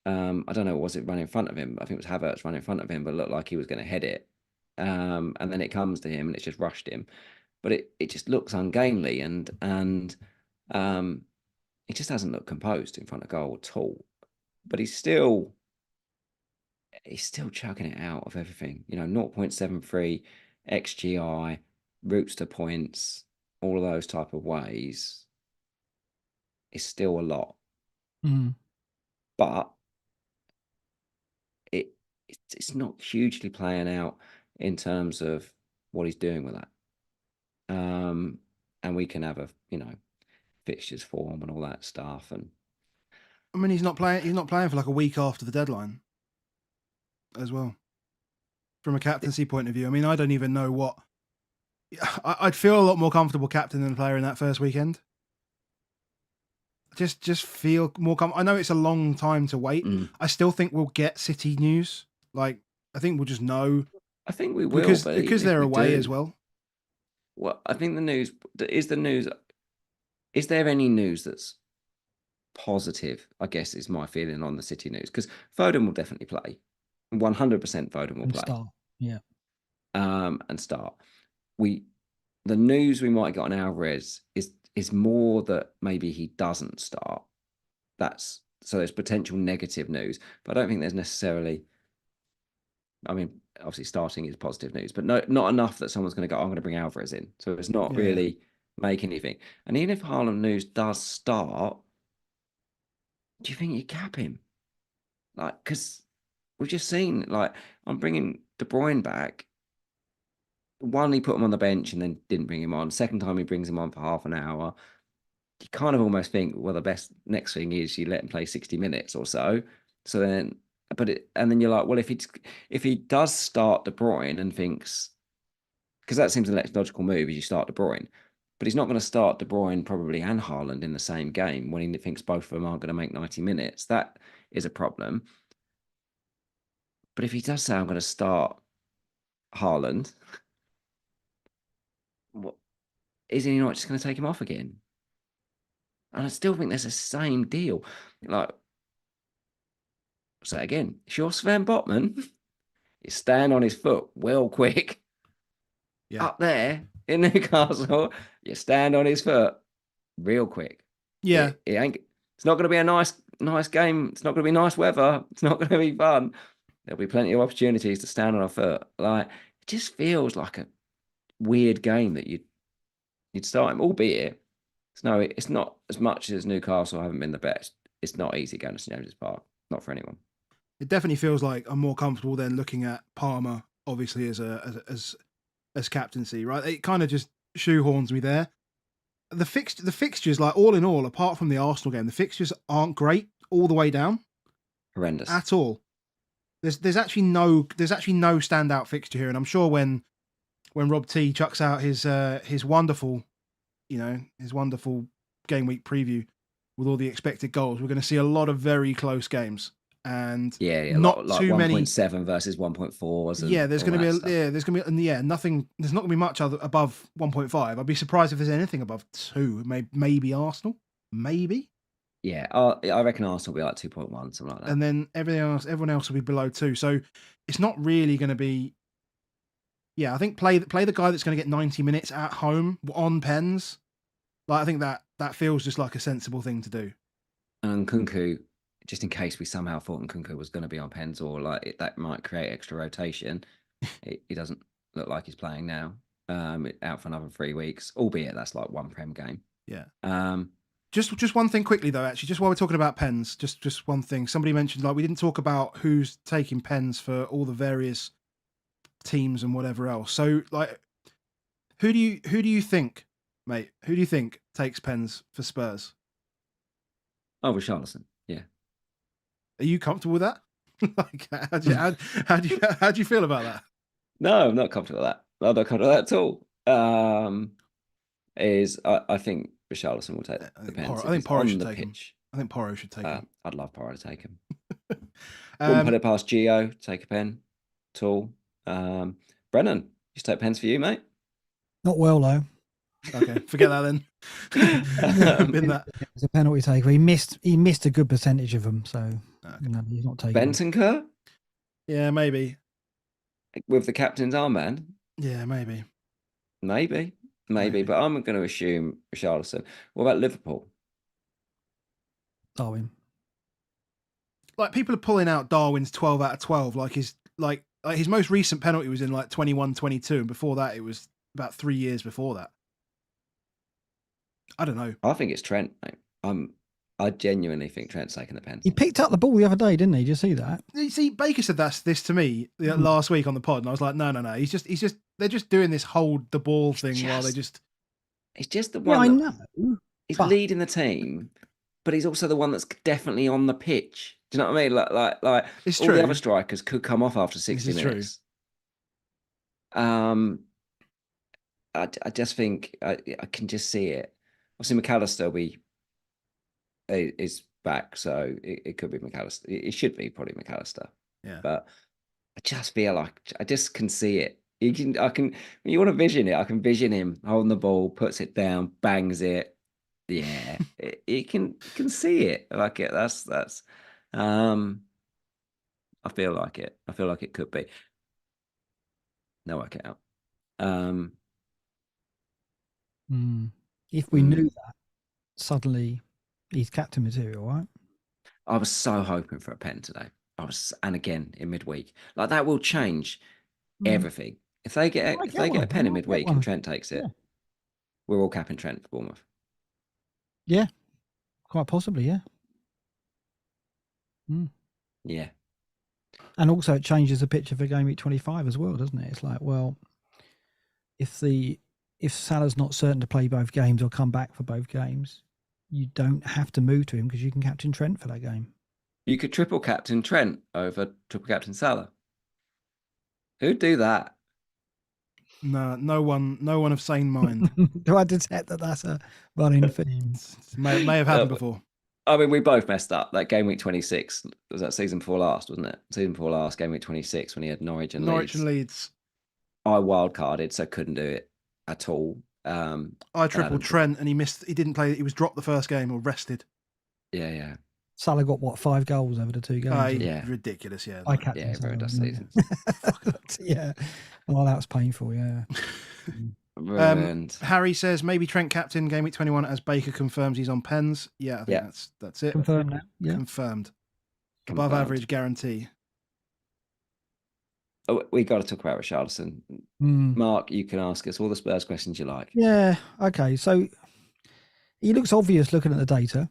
I don't know, was it running in front of him? I think it was Havertz running in front of him, but it looked like he was going to head it. And then it comes to him and it's just rushed him. But it just looks ungainly, and he just hasn't looked composed in front of goal at all. But he's still chugging it out of everything. 0.73 XGI, routes to points, all of those type of ways is still a lot. But it's not hugely playing out in terms of what he's doing with that. And we can have fixtures form and all that stuff. And I mean, he's not playing for like a week after the deadline as well. From a captaincy point of view, I mean, I don't even know what. I'd feel a lot more comfortable captaining a player in that first weekend. Just feel more I know it's a long time to wait. I still think we'll get City news. Like, I think we'll just know. I think we will, because they're away as well. Well, I think is there any news that's positive, I guess, is my feeling on the City news, because Foden will definitely play. 100% Foden will play. Start. Yeah. And start. The news we might get on Alvarez is more that maybe he doesn't start. So there's potential negative news, but I don't think there's necessarily. I mean, obviously starting is positive news, but not enough that someone's going to go, I'm going to bring Alvarez in. So it's not really make anything. And even if Haaland news does start, do you think you cap him? Like, because we've just seen, like, I'm bringing De Bruyne back. One, he put him on the bench and then didn't bring him on. Second time he brings him on for half an hour. You kind of almost think, well, the best next thing is you let him play 60 minutes or so. So then, and then you're like, well, if he does start De Bruyne and thinks, because that seems the next logical move is you start De Bruyne, but he's not going to start De Bruyne probably and Haaland in the same game when he thinks both of them aren't going to make 90 minutes. That is a problem. But if he does say, I'm going to start Haaland, what is he not just going to take him off again? And I still think there's the same deal. Like, say again, if you're Sven Botman, you stand on his foot well quick. Yeah. Up there in Newcastle, you stand on his foot real quick. Yeah. It's not going to be a nice game. It's not going to be nice weather. It's not going to be fun. There'll be plenty of opportunities to stand on a foot. Like, it just feels like a weird game that you'd start him, albeit it's not as much as Newcastle haven't been the best. It's not easy going to St James's Park. Not for anyone. It definitely feels like I'm more comfortable than looking at Palmer, obviously, as captaincy, right? It kind of just shoehorns me there. The fixtures, like, all in all, apart from the Arsenal game, the fixtures aren't great all the way down. Horrendous. At all. There's actually no standout fixture here, and I'm sure when Rob T chucks out his wonderful, his wonderful game week preview with all the expected goals, we're going to see a lot of very close games, and not like too 1.7 versus 1.4s. Yeah, there's going to be nothing. There's not going to be much above 1.5. I'd be surprised if there's anything above 2. Maybe Arsenal, maybe. Yeah, I reckon Arsenal will be like 2.1, something like that. And then everyone else will be below 2. So it's not really going to be. Yeah, I think play the guy that's going to get 90 minutes at home on pens. Like, I think that feels just like a sensible thing to do. And Nkunku, just in case we somehow thought Nkunku was going to be on pens, or like that might create extra rotation. He doesn't look like he's playing now. Out for another 3 weeks, albeit that's like one Prem game. Yeah. Just one thing quickly though, actually, just while we're talking about pens, just one thing. Somebody mentioned like we didn't talk about who's taking pens for all the various teams and whatever else. So like, who do you think, mate? Who do you think takes pens for Spurs? Oh, Richarlison. Yeah. Are you comfortable with that? Like, how do you feel about that? No, I'm not comfortable with that. I'm not comfortable with that at all. I think Richarlison will take the pens. I think Porro should the take him. pitch. I think Porro should take him. I'd love Porro to take him. Wouldn't put it past Gio, take a pen at all. Brennan, just take pens for you, mate. Not well though. Okay, forget that then. Been that. It's a penalty taker. He missed a good percentage of them, so no, he's not taking them. Bentancur? Yeah, maybe. With the captain's armband? Yeah, maybe. Maybe, but I'm going to assume Richarlison. What about Liverpool? Darwin. Like people are pulling out Darwin's 12 out of 12. Like his most recent penalty was in like 21-22, and before that it was about 3 years before that. I don't know. I think it's Trent, mate. I genuinely think Trent's taking the pen. He picked up the ball the other day, didn't he? Did you see that? You see, Baker said this to me last week on the pod, and I was like, no. He's just they're just doing this hold the ball thing while they just. It's just the one. Yeah, I know. He's leading the team, but he's also the one that's definitely on the pitch. Do you know what I mean? Like it's all true. the other strikers could come off after 60 minutes. True. I just think I can just see it. Obviously, McAllister is back, so it could be McAllister. It should be probably McAllister. Yeah. But I just feel like I just can see it. When you want to vision it, I can vision him holding the ball, puts it down, bangs it. Yeah, you can see it. Like it. That's. I feel like it. I feel like it could be. No work it out. If we knew that, suddenly he's captain material, right? I was so hoping for a pen today. And again in midweek, like that will change everything. If they get a pen in midweek and Trent takes it, we're all capping Trent for Bournemouth. Yeah, quite possibly. Yeah. Yeah. And also, it changes the picture for game week 25 as well, doesn't it? It's like, well, if Salah's not certain to play both games or come back for both games, you don't have to move to him because you can captain Trent for that game. You could triple captain Trent over triple captain Salah. Who'd do that? No one of sane mind. Do I detect that that's a running theme? May have happened before. I mean, we both messed up. That game week 26 was that season 4 last, wasn't it? Season 4 last, game week 26 when he had Norwich and Leeds. I wildcarded, so couldn't do it at all. I tripled Trent and he missed. He didn't play. He was dropped the first game or rested. Yeah. Salah got 5 goals over the 2 games? Yeah, ridiculous. Yeah, very nice season. Yeah, well, that was painful. Yeah. Harry says maybe Trent captain game week 21 as Baker confirms he's on pens. Yeah, I think that's it. Confirmed now. Yeah. Confirmed. Above average guarantee. Oh, we got to talk about Richarlison. Mark, you can ask us all the Spurs questions you like. Yeah. Okay. So he looks obvious looking at the data.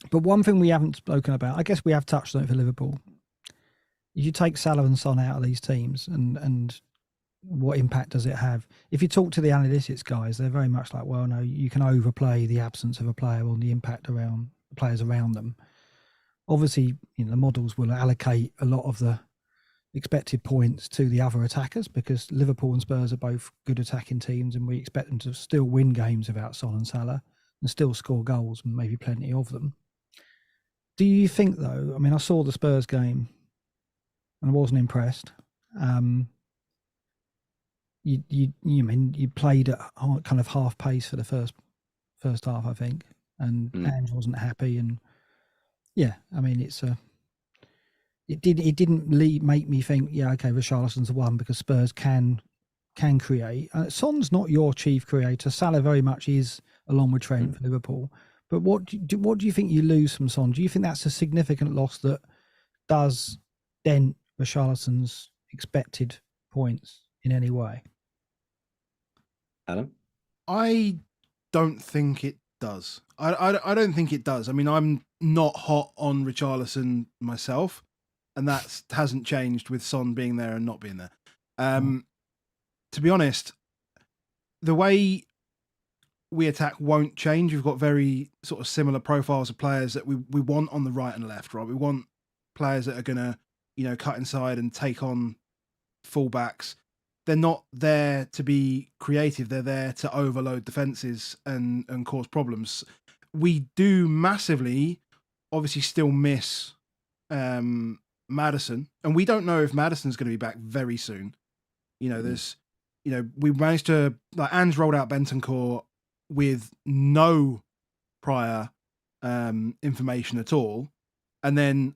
But one thing we haven't spoken about, I guess we have touched on it for Liverpool. You take Salah and Son out of these teams and what impact does it have? If you talk to the analytics guys, they're very much like, well, no, you can overplay the absence of a player on the impact around the players around them. Obviously, the models will allocate a lot of the expected points to the other attackers because Liverpool and Spurs are both good attacking teams and we expect them to still win games without Son and Salah and still score goals and maybe plenty of them. Do you think, though, I mean, I saw the Spurs game and I wasn't impressed. You played at kind of half pace for the first half, I think, and Ange wasn't happy. And yeah, I mean, it didn't make me think, yeah, okay, Richarlison's the one because Spurs can create. Son's not your chief creator. Salah very much is, along with Trent for Liverpool. But what do you think you lose from Son? Do you think that's a significant loss that does dent Richarlison's expected points in any way? Adam? I don't think it does. I don't think it does. I mean, I'm not hot on Richarlison myself, and that hasn't changed with Son being there and not being there. To be honest, the way we attack won't change. We've got very sort of similar profiles of players that we want on the right and left, right? We want players that are going to, cut inside and take on fullbacks. They're not there to be creative. They're there to overload defenses and cause problems. We do massively, obviously, still miss Maddison, and we don't know if Maddison's going to be back very soon. There's, we managed to, like, Ange rolled out Bentancur with no prior information at all, and then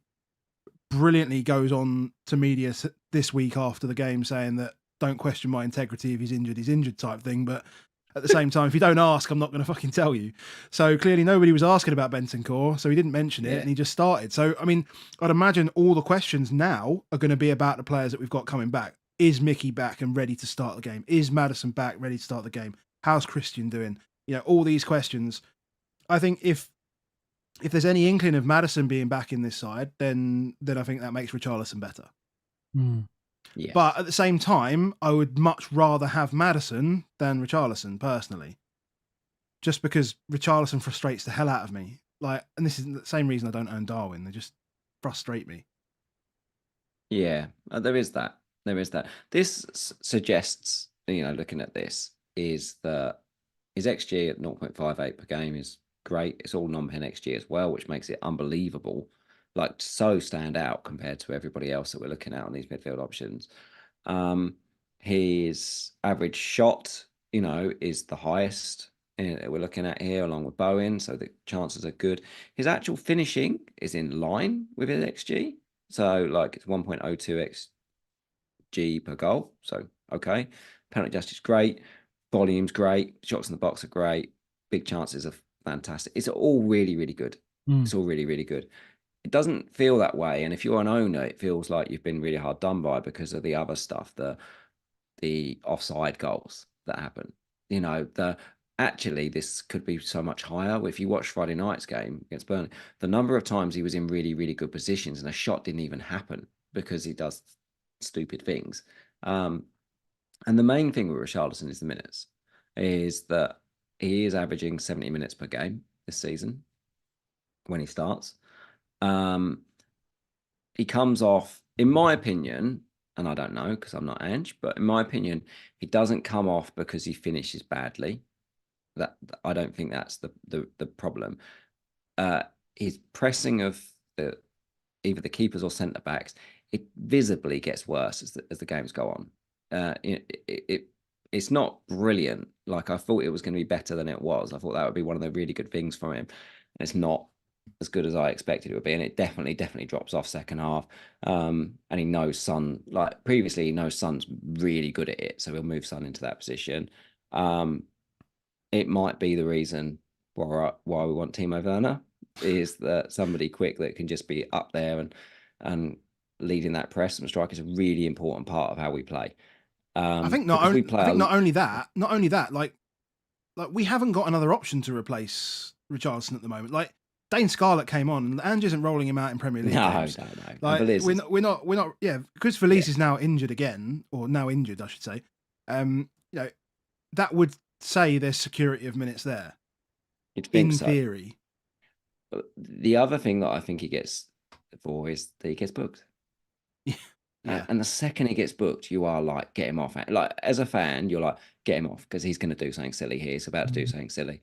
brilliantly goes on to media this week after the game saying that don't question my integrity. If he's injured type thing. But at the same time, if you don't ask, I'm not going to fucking tell you. So clearly nobody was asking about Bentancur, so he didn't mention it, and he just started. So, I mean, I'd imagine all the questions now are going to be about the players that we've got coming back. Is Mickey back and ready to start the game? Is Maddison back, ready to start the game? How's Christian doing? All these questions. I think if there's any inkling of Maddison being back in this side, then I think that makes Richarlison better. Yeah. But at the same time, I would much rather have Maddison than Richarlison, personally. Just because Richarlison frustrates the hell out of me. And this is the same reason I don't own Darwin. They just frustrate me. Yeah, there is that. This suggests, looking at this, is that his XG at 0.58 per game is great. It's all non-pen XG as well, which makes it unbelievable. Like, so stand out compared to everybody else that we're looking at on these midfield options. His average shot, is the highest we're looking at here, along with Bowen, so the chances are good. His actual finishing is in line with his XG. So, like, it's 1.02 XG per goal. So, okay. Penalty justice, great. Volume's great. Shots in the box are great. Big chances are fantastic. It's all really, really good. It's all really, really good. It doesn't feel that way. And if you're an owner, it feels like you've been really hard done by because of the other stuff, the offside goals that happen. Actually, this could be so much higher. If you watch Friday night's game against Burnley, the number of times he was in really, really good positions and a shot didn't even happen because he does stupid things. And the main thing with Richarlison is the minutes, is that he is averaging 70 minutes per game this season when he starts. He comes off, in my opinion, and I don't know because I'm not Ange, but in my opinion, he doesn't come off because he finishes badly. That I don't think that's the problem. His pressing of either the keepers or centre backs, it visibly gets worse as the games go on. It's not brilliant. Like, I thought it was going to be better than it was. I thought that would be one of the really good things from him. And it's not as good as I expected it would be. And it definitely drops off second half. And he knows Son, like previously, he knows Son's really good at it. So he'll move Son into that position. It might be the reason why we want Timo Werner, is that somebody quick that can just be up there and leading that press and strike is a really important part of how we play. I think not only that, like we haven't got another option to replace Richarlison at the moment. Like, Dane Scarlett came on, and Ange isn't rolling him out in Premier League games. No. Like, we're not. Yeah, because Felice is now injured again, or now injured, I should say. That would say there's security of minutes there. In theory. But the other thing that I think he gets for is that he gets booked. Yeah. And the second he gets booked, you are like, get him off. Like, as a fan, you're like, get him off because he's going to do something silly here. He's about to do something silly.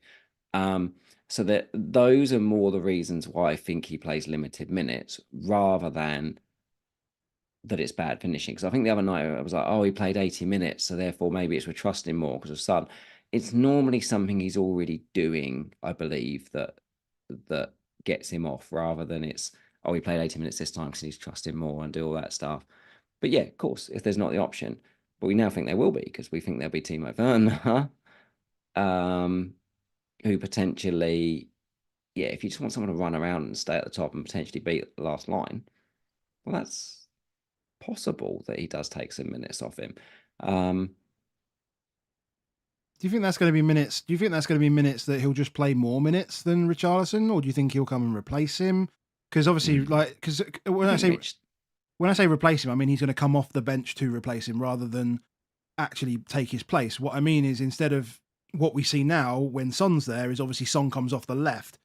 So that those are more the reasons why I think he plays limited minutes rather than that it's bad finishing. Because I think the other night I was like, oh, he played 80 minutes, so therefore maybe it's we're trusting more because of Son. It's normally something he's already doing, I believe, that gets him off rather than it's, oh, he played 80 minutes this time because he's trusting more and do all that stuff. But yeah, of course, if there's not the option, but we now think there will be because we think there'll be Timo Werner, who potentially, yeah, if you just want someone to run around and stay at the top and potentially beat the last line, well, that's possible that he does take some minutes off him. Do you think that's going to be minutes? Do you think that's going to be minutes that he'll just play more minutes than Richarlison, or do you think he'll come and replace him? Because obviously, because when I say replace him, I mean he's going to come off the bench to replace him rather than actually take his place. What I mean is, instead of what we see now when Son's there, is obviously Son comes off the left,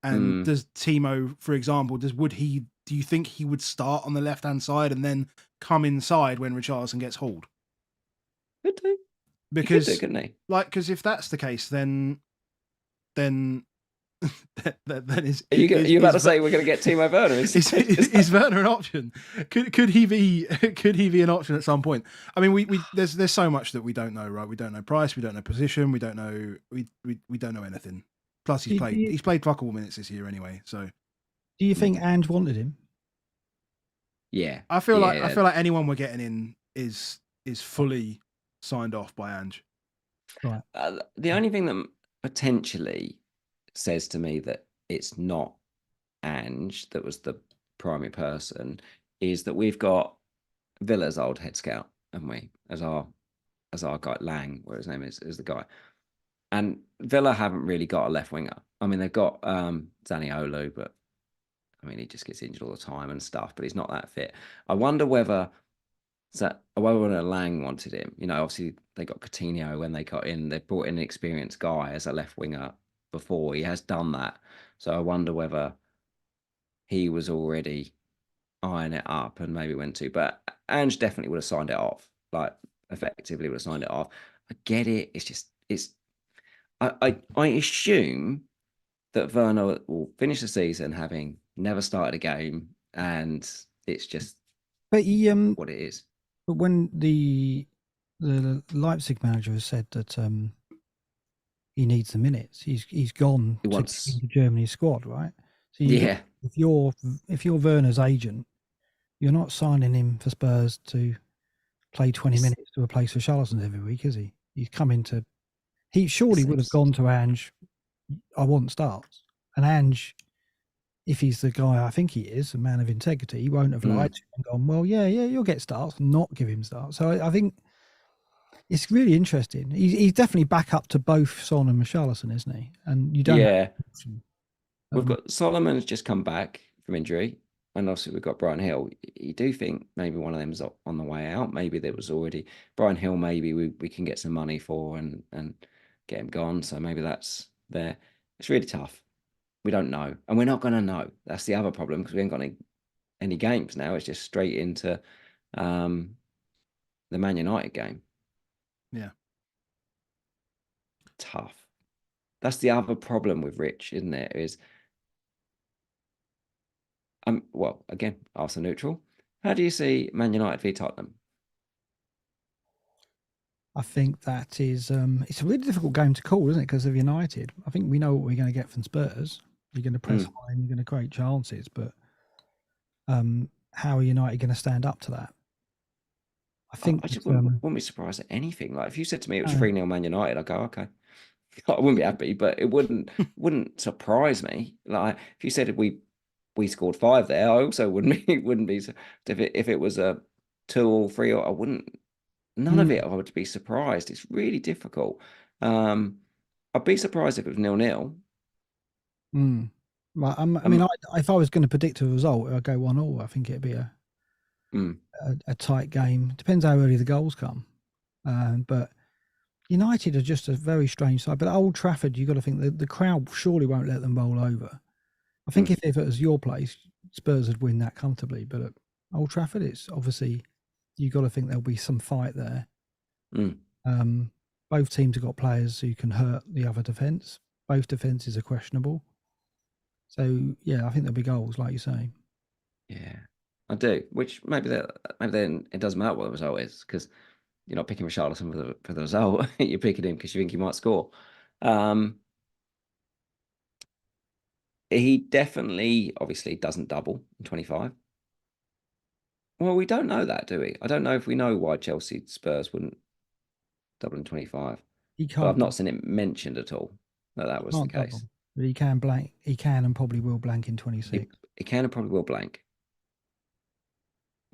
and does Timo, for example, do you think he would start on the left hand side and then come inside when Richarlison gets hauled? Could do. Because he could do, couldn't he? because if that's the case, then is you about to say we're going to get Timo Werner? Is Werner an option? Could he be an option at some point? I mean, there's so much that we don't know, right? We don't know price, we don't know position, we don't know anything. Plus, he's played fuck all minutes this year anyway. So, do you think Ange wanted him? Yeah, I feel like anyone we're getting in is fully signed off by Ange. Right. The only thing that potentially says to me that it's not Ange that was the primary person is that we've got Villa's old head scout, haven't we? As our guy Lang, where his name is the guy. And Villa haven't really got a left winger. I mean, they've got Zaniolo, but I mean, he just gets injured all the time and stuff, but he's not that fit. I wonder whether Lang wanted him. You know, obviously they got Coutinho when they got in. They brought in an experienced guy as a left winger before. He has done that. So I wonder whether he was already eyeing it up and maybe went to. But Ange definitely would have signed it off. Like, effectively would have signed it off. I get it. I assume that Werner will finish the season having never started a game, and it's just what it is. But when the Leipzig manager has said that he needs the minutes, he's gone to the Germany squad, right? So if you're Werner's agent, you're not signing him for Spurs to play 20 minutes to replace Richarlison every week, is he? He's coming to. He surely would have gone to Ange. I want starts, and Ange, if he's the guy I think he is, a man of integrity, he won't have lied to him and gone, well, yeah, you'll get starts, not give him starts. So I think it's really interesting. He's definitely back up to both Son and Richarlison, isn't he? And you don't. Yeah. We've got Solomon's just come back from injury, and obviously we've got Brian Hill. You do think maybe one of them's on the way out. Maybe there was already Brian Hill. Maybe we can get some money for and get him gone. So maybe that's there. It's really tough. We don't know, and we're not going to know. That's the other problem, because we ain't got any games now. It's just straight into the Man United game. Yeah, tough. That's the other problem with Rich, isn't it? Is well, again, Arsenal neutral. How do you see Man United v Tottenham? I think that is it's a really difficult game to call, isn't it? Because of United. I think we know what we're going to get from Spurs. You're going to press high and you're going to create chances, but how are United going to stand up to that? I think I just wouldn't be surprised at anything. Like, if you said to me it was 3-0 Man United, I'd go, okay. I wouldn't be happy, but it wouldn't surprise me. Like, if you said we scored 5 there, I also wouldn't be if it was a 2 or 3, or I wouldn't. None of it I would be surprised. It's really difficult. I'd be surprised if it was 0-0. Well, I mean, if I was going to predict a result, I'd go 1-1. I think it'd be a tight game. Depends how early the goals come. But United are just a very strange side. But at Old Trafford, you've got to think the crowd surely won't let them roll over. I think if it was your place, Spurs would win that comfortably. But at Old Trafford, it's obviously, you've got to think there'll be some fight there. Both teams have got players who can hurt the other defence. Both defences are questionable. So, yeah, I think there'll be goals, like you say. Yeah, I do. Which maybe then it doesn't matter what the result is, because you're not picking Richarlison for the result. You're picking him because you think he might score. He definitely, obviously, doesn't double in 25. Well, we don't know that, do we? I don't know if we know why Chelsea Spurs wouldn't double in 25. He can't. But I've not seen it mentioned at all that was the case. Double. But he can blank. He can and probably will blank in 26. He can and probably will blank.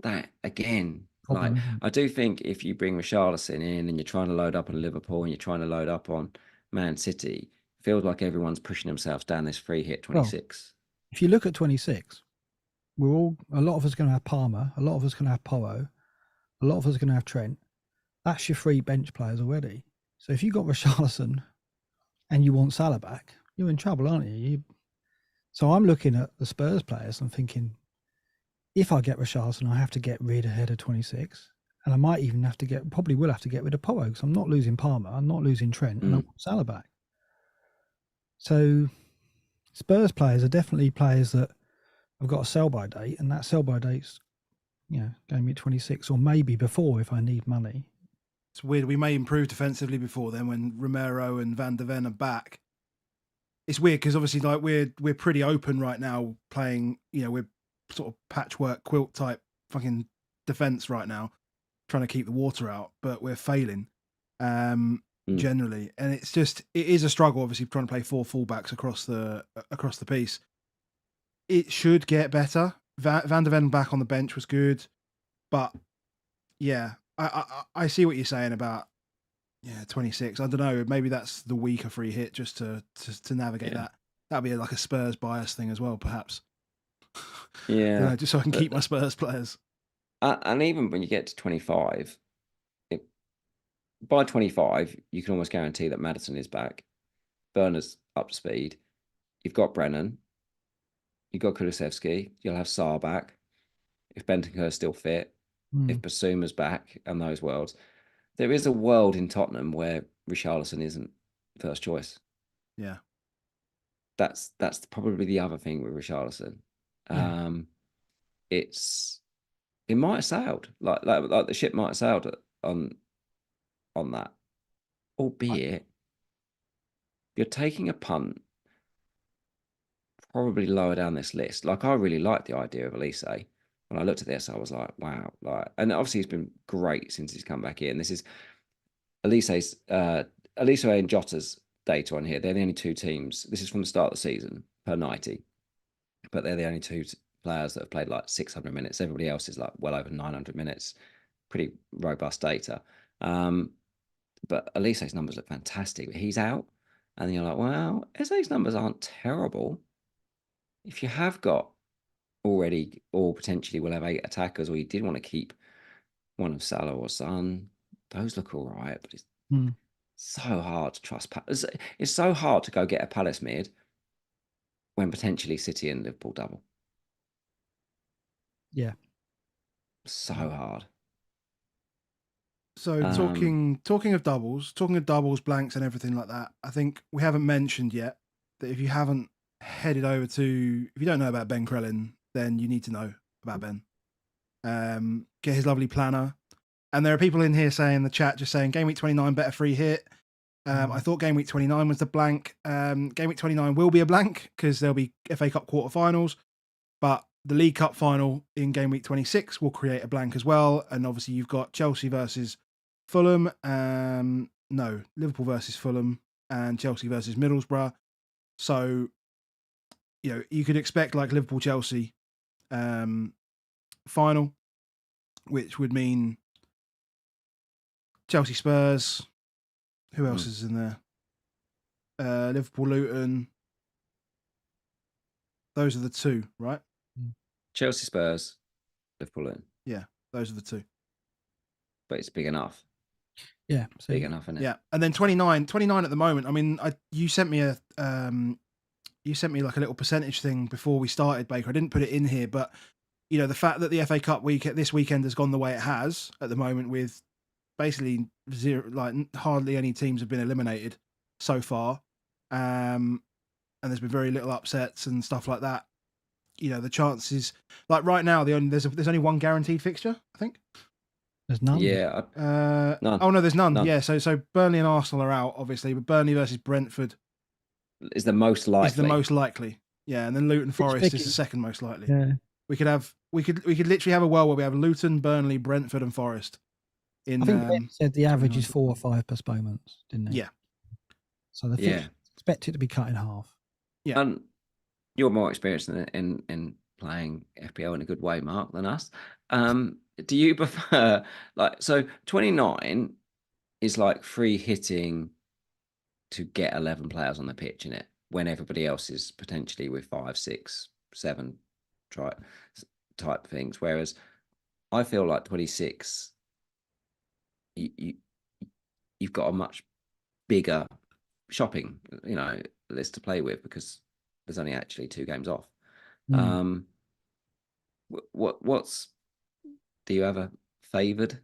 That, again, problem, Like, isn't it? I do think if you bring Richarlison in and you're trying to load up on Liverpool and you're trying to load up on Man City, it feels like everyone's pushing themselves down this free hit 26. If you look at 26, a lot of us are going to have Palmer, a lot of us are going to have Porro, a lot of us are going to have Trent. That's your three bench players already. So if you've got Richarlison and you want Salah back, you're in trouble, aren't you? So I'm looking at the Spurs players and thinking, if I get Richarlison, I have to get rid ahead of 26. And I might even probably will have to get rid of Porro because I'm not losing Palmer, I'm not losing Trent, and I want Salah back. So Spurs players are definitely players that have got a sell-by date, and that sell-by date's, game week 26 or maybe before if I need money. It's weird. We may improve defensively before then when Romero and Van der Ven are back. It's weird because obviously, like, we're pretty open right now playing. We're sort of patchwork quilt type fucking defense right now, trying to keep the water out, but we're failing generally, and it is a struggle. Obviously, trying to play four fullbacks across the piece. It should get better. Van der Ven back on the bench was good, but yeah, I see what you're saying about 26. I don't know. Maybe that's the weaker free hit just to navigate that. That'd be like a Spurs bias thing as well, perhaps. Yeah, just so I can keep my Spurs players. And even when you get to 25, by 25, you can almost guarantee that Maddison is back. Werner's up to speed. You've got Brennan. You've got Kulusevski. You'll have Sarr back. If Bentancur's still fit. If Basuma's back and those worlds. There is a world in Tottenham where Richarlison isn't first choice. Yeah. That's probably the other thing with Richarlison. Yeah. It might have sailed. Like the ship might have sailed on that. Albeit you're taking a punt probably lower down this list. Like, I really like the idea of Elise. When I looked at this, I was like, wow. And obviously he's been great since he's come back in. This is Elise and Jota's data on here. They're the only two teams. This is from the start of the season per 90, but they're the only two players that have played like 600 minutes. Everybody else is like well over 900 minutes. Pretty robust data. But Elise's numbers look fantastic. He's out, and you're like, well, Eze's numbers aren't terrible. If you have got already, or potentially will have 8 attackers, or you did want to keep one of Salah or Son, those look all right. But it's so hard to trust. It's so hard to go get a Palace mid when potentially City and Liverpool double. Yeah. So hard. So talking of doubles, blanks, and everything like that, I think we haven't mentioned yet that if you haven't headed over if you don't know about Ben Crellin, then you need to know about Ben. Get his lovely planner. And there are people in here saying, the chat just saying, game week 29, better free hit. I thought game week 29 was the blank. Game week 29 will be a blank because there'll be FA Cup quarterfinals, but the League Cup final in game week 26 will create a blank as well. And obviously you've got Chelsea versus Fulham. Liverpool versus Fulham and Chelsea versus Middlesbrough. So, you could expect like Liverpool-Chelsea final, which would mean Chelsea-Spurs. Who else is in there? Liverpool-Luton. Those are the two, right? Chelsea-Spurs, Liverpool-Luton. Yeah, those are the two. But it's big enough. Yeah, big enough, isn't it? Yeah, and then 29 at the moment. I mean, you sent me like a little percentage thing before we started, Baker. I didn't put it in here, but the fact that the FA Cup this weekend has gone the way it has at the moment, with basically zero, like hardly any teams have been eliminated so far, and there's been very little upsets and stuff like that. The chances, like right now, there's only one guaranteed fixture, I think. There's none. Yeah. None. Oh no, there's none. Yeah. So Burnley and Arsenal are out, obviously, but Burnley versus Brentford is the most likely. Yeah, and then Luton Forest is the second most likely. Yeah. We could literally have a world where we have Luton, Burnley, Brentford, and Forest. I think Ben said the average is 4 or 5 postponements, didn't he? Yeah. So expect it to be cut in half. Yeah. And you're more experienced in playing FPL in a good way, Mark, than us. do you prefer like, so 29 is like free hitting to get 11 players on the pitch in it when everybody else is potentially with 5, 6, 7 try type things. Whereas I feel like 26, you you've got a much bigger shopping, list to play with because there's only actually 2 games off. Mm. What's do you have a favoured?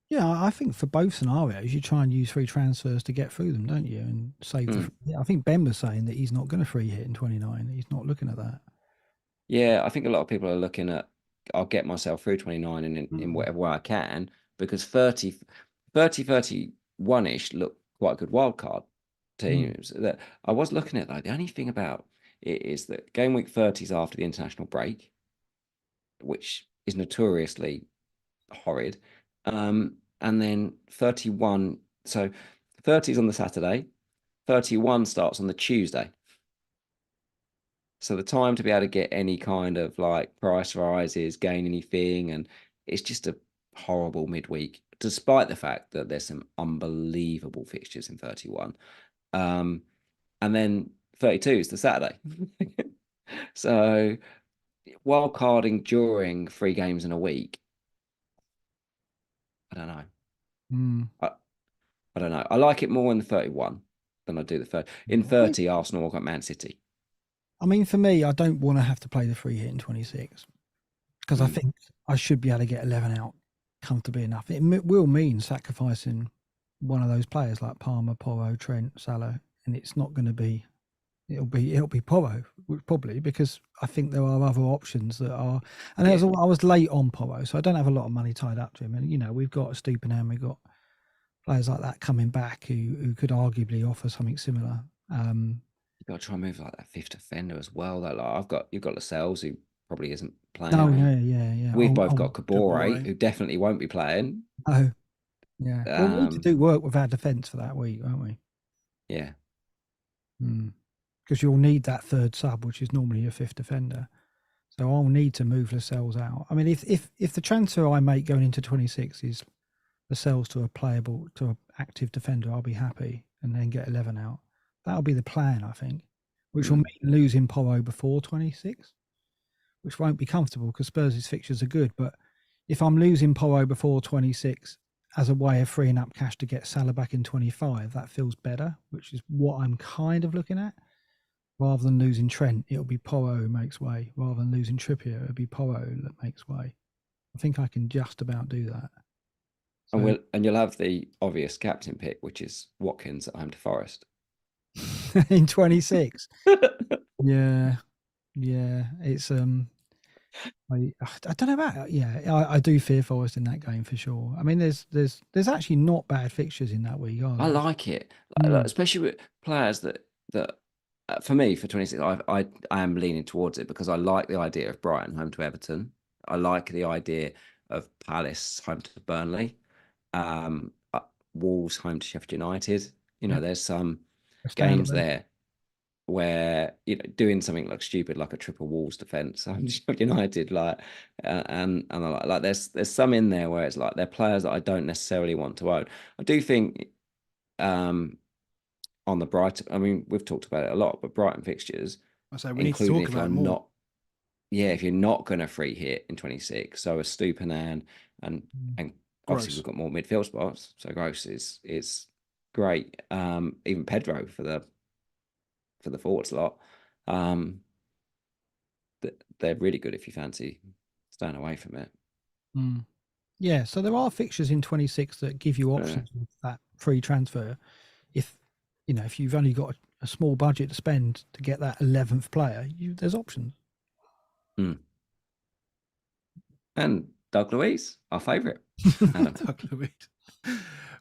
Yeah, I think for both scenarios, you try and use free transfers to get through them, don't you? And save the. Yeah, I think Ben was saying that he's not going to free hit in 29. He's not looking at that. Yeah, I think a lot of people are looking at, I'll get myself through 29 in whatever way I can, because 31-ish look quite good wildcard teams. That I was looking at, though. The only thing about it is that game week 30 is after the international break, which is notoriously horrid. And then 31, so 30 is on the Saturday, 31 starts on the Tuesday. So the time to be able to get any kind of like price rises, gain anything, and it's just a horrible midweek, despite the fact that there's some unbelievable fixtures in 31. And then 32 is the Saturday. So wild carding during 3 games in a week, I don't know. I don't know. I like it more in the 31 than I do the 30. In 30, Arsenal will got Man City. I mean, for me, I don't want to have to play the free hit in 26 because I think I should be able to get 11 out comfortably enough. It will mean sacrificing one of those players like Palmer, Porro, Trent, Salah, and it's not going to be. It'll be Porro probably, because I think there are other options that are. And I was late on Porro, so I don't have a lot of money tied up to him. And we've got Stupenham, we've got players like that coming back who could arguably offer something similar. You've got to try and move like that 5th defender as well. That like you've got Lascelles, who probably isn't playing. Oh yeah. We've both got Kabore, who definitely won't be playing. Oh yeah. Well, we need to do work with our defence for that week, won't we? Yeah. Because you'll need that third sub, which is normally your 5th defender. So I'll need to move Lascelles out. I mean, if the transfer I make going into 26 is Lascelles to an active defender, I'll be happy, and then get 11 out. That'll be the plan, I think, which will mean losing Porro before 26, which won't be comfortable because Spurs' fixtures are good. But if I'm losing Porro before 26 as a way of freeing up cash to get Salah back in 25, that feels better, which is what I'm kind of looking at. Rather than losing Trent, it'll be Porro who makes way. Rather than losing Trippier, it'll be Porro that makes way. I think I can just about do that. So, and you'll have the obvious captain pick, which is Watkins at home to Forest. In 26. Yeah. It's I don't know about I do fear Forest in that game for sure. I mean, there's actually not bad fixtures in that week. I like it, especially with players that for me for 26. I am leaning towards it because I like the idea of Brighton home to Everton. I like the idea of Palace home to Burnley, Wolves home to Sheffield United. There's some games there where doing something like stupid, like a triple Wolves defense home to Sheffield United, like and I like there's some in there where it's like they're players that I don't necessarily want to own. I do think on the Brighton, I mean, we've talked about it a lot, but Brighton fixtures, I say we need to talk about more. If you're not going to free hit in 26, so a Stupenham and obviously we've got more midfield spots, so Gross is great. Even Pedro for the forward slot. They're really good if you fancy staying away from it. Yeah, so there are fixtures in 26 that give you options with that free transfer. If you've only got a small budget to spend to get that 11th player, there's options. And Doug Luiz, our favourite. Doug Luiz.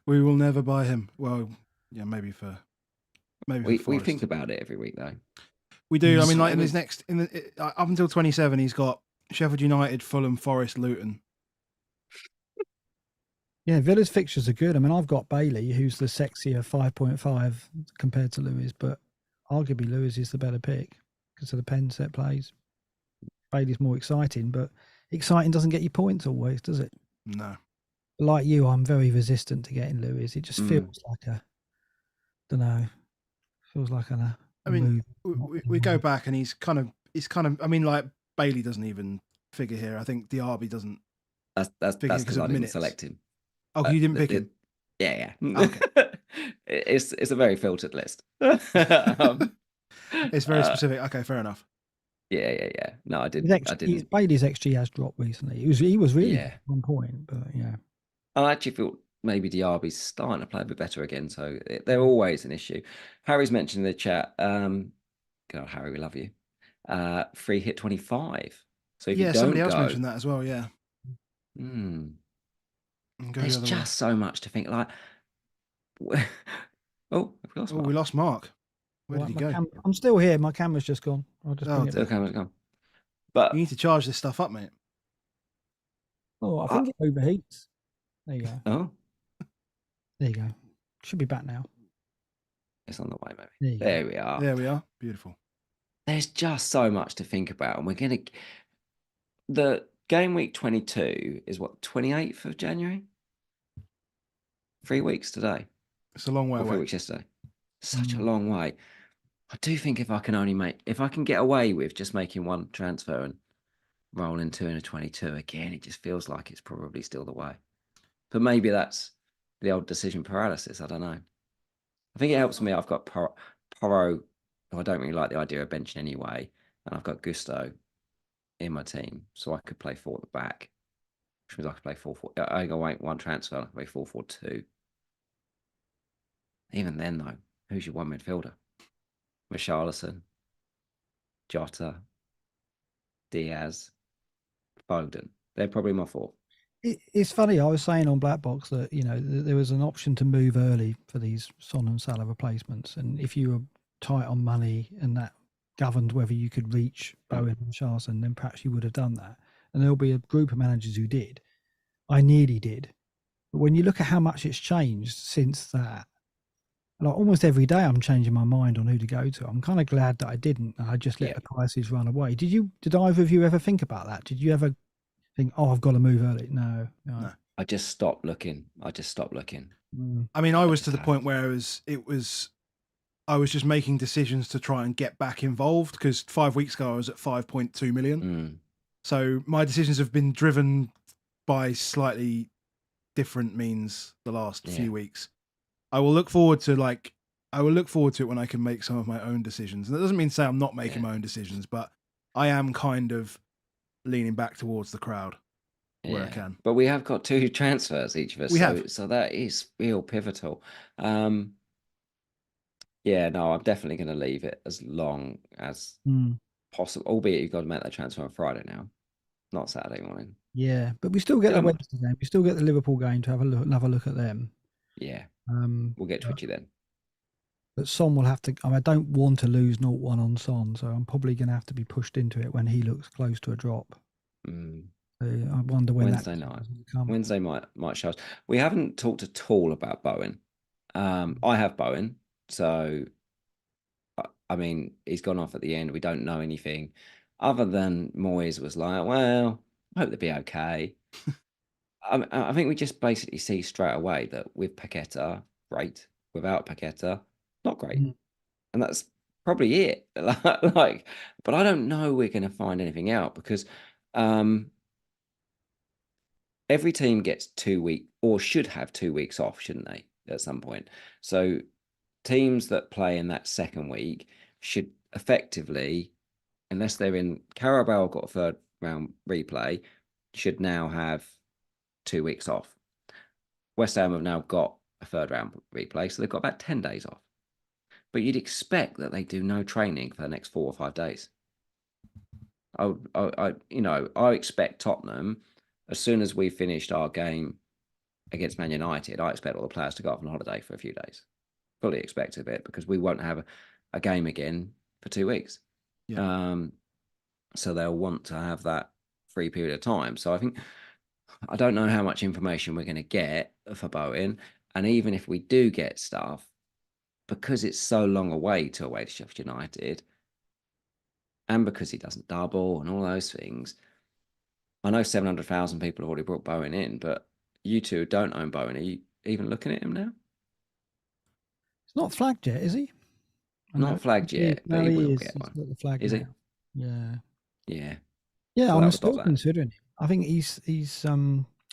We will never buy him. Well, yeah, maybe we think about it every week though. We do. I mean, like in his next up until 27, he's got Sheffield United, Fulham, Forest, Luton. Yeah, Villa's fixtures are good. I mean, I've got Bailey, who's the sexier 5.5 compared to Lewis, but arguably Lewis is the better pick because of the pen set plays. Bailey's more exciting, but exciting doesn't get you points always, does it? No. Like you, I'm very resistant to getting Lewis. It just feels like a, don't know, feels like a I mean, move. we go back and he's kind of. I mean, like Bailey doesn't even figure here. I think Diaby doesn't That's figure because because I of didn't minutes. select him. Oh, you didn't pick him. Yeah. Okay. It's a very filtered list. It's very specific. Okay, fair enough. Yeah. No, I His didn't. Bailey's XG has dropped recently. He was really good Yeah. at one point, but yeah. I actually feel maybe Diaby's starting to play a bit better again, so they're always an issue. Harry's mentioned in the chat. God, Harry, we love you. Free hit 25. So if you Yeah, don't somebody else go, mentioned that as well. Yeah. hmm, Go there's the other just so much to think. Like, oh, we lost way. Oh, Mark. we lost Mark. Where did he go? I'm still here. My camera's just gone. I'll just bring it The back. camera's gone. But You need to charge this stuff up, mate. Oh, I think it overheats. There you go. Oh, There you go. Should be back now. it's on the way, maybe. There we are. There we are. Beautiful. There's just so much to think about, and we're gonna. The game week 22 is what, 28th of January. 3 weeks today. It's a long way Or 3 away. weeks yesterday. Such a long way. I do think if I can get away with just making one transfer and rolling 2 in a 22 again, it just feels like it's probably still the way. But maybe that's the old decision paralysis. I don't know. I think it helps me. I've got Porro, who I don't really like the idea of benching anyway, and I've got Gusto in my team, so I could play 4 at the back, which means I could play 4-4. I go wait one transfer, I can play 4-4-2. Even then, though, who's your one midfielder? Richarlison, Jota, Diaz, Foden. They're probably my 4. It's funny. I was saying on Blackbox that there was an option to move early for these Son and Salah replacements, and if you were tight on money and that governed whether you could reach Bowen and Richarlison, then perhaps you would have done that. And there'll be a group of managers who did. I nearly did, but when you look at how much it's changed since that, like almost every day I'm changing my mind on who to go to. I'm kind of glad that I didn't. I just let the prices run away. Did either of you ever think about that? Did you ever think, oh, I've got to move early? No. I just stopped looking. I mean, I was to the point where I was just making decisions to try and get back involved because 5 weeks ago I was at 5.2 million. So my decisions have been driven by slightly different means the last few weeks. I will look forward to it when I can make some of my own decisions. And that doesn't mean to say I'm not making my own decisions, but I am kind of leaning back towards the crowd where I can. But we have got 2 transfers each of us, so that is real pivotal. I'm definitely going to leave it as long as possible, albeit you've got to make that transfer on Friday now, not Saturday morning. Yeah, but we still get the Wednesday game. We still get the Liverpool game to have another look at them. Yeah. We'll get twitchy then. But Son will have to. I don't want to lose 0-1 on Son, so I'm probably going to have to be pushed into it when he looks close to a drop. So I wonder when Wednesday night. Wednesday might show us. We haven't talked at all about Bowen. I have Bowen, so I mean he's gone off at the end. We don't know anything other than Moyes was like, well, I hope they'll be okay. I think we just basically see straight away that with Paqueta, great. Without Paqueta, not great. And that's probably it. But I don't know we're going to find anything out because every team gets 2 weeks or should have 2 weeks off, shouldn't they, at some point? So teams that play in that second week should effectively, unless they're in Carabao got a third round replay, should now have 2 weeks off. West Ham have now got a third round replay, so they've got about 10 days off. But you'd expect that they do no training for the next 4 or 5 days. I expect Tottenham, as soon as we finished our game against Man United, I expect all the players to go off on holiday for a few days. Fully expected it because we won't have a game again for 2 weeks. So they'll want to have that free period of time. So I don't know how much information we're going to get for Bowen. And even if we do get stuff, because it's so long away to Sheffield United, and because he doesn't double and all those things, I know 700,000 people have already brought Bowen in, but you two don't own Bowen. Are you even looking at him now? It's not flagged yet, is he? Not flagged yet, but No, he will is. get He's one. got the flag Is now. he? Yeah. Yeah. Yeah, Thought I'm that was still about that. considering him. I think he's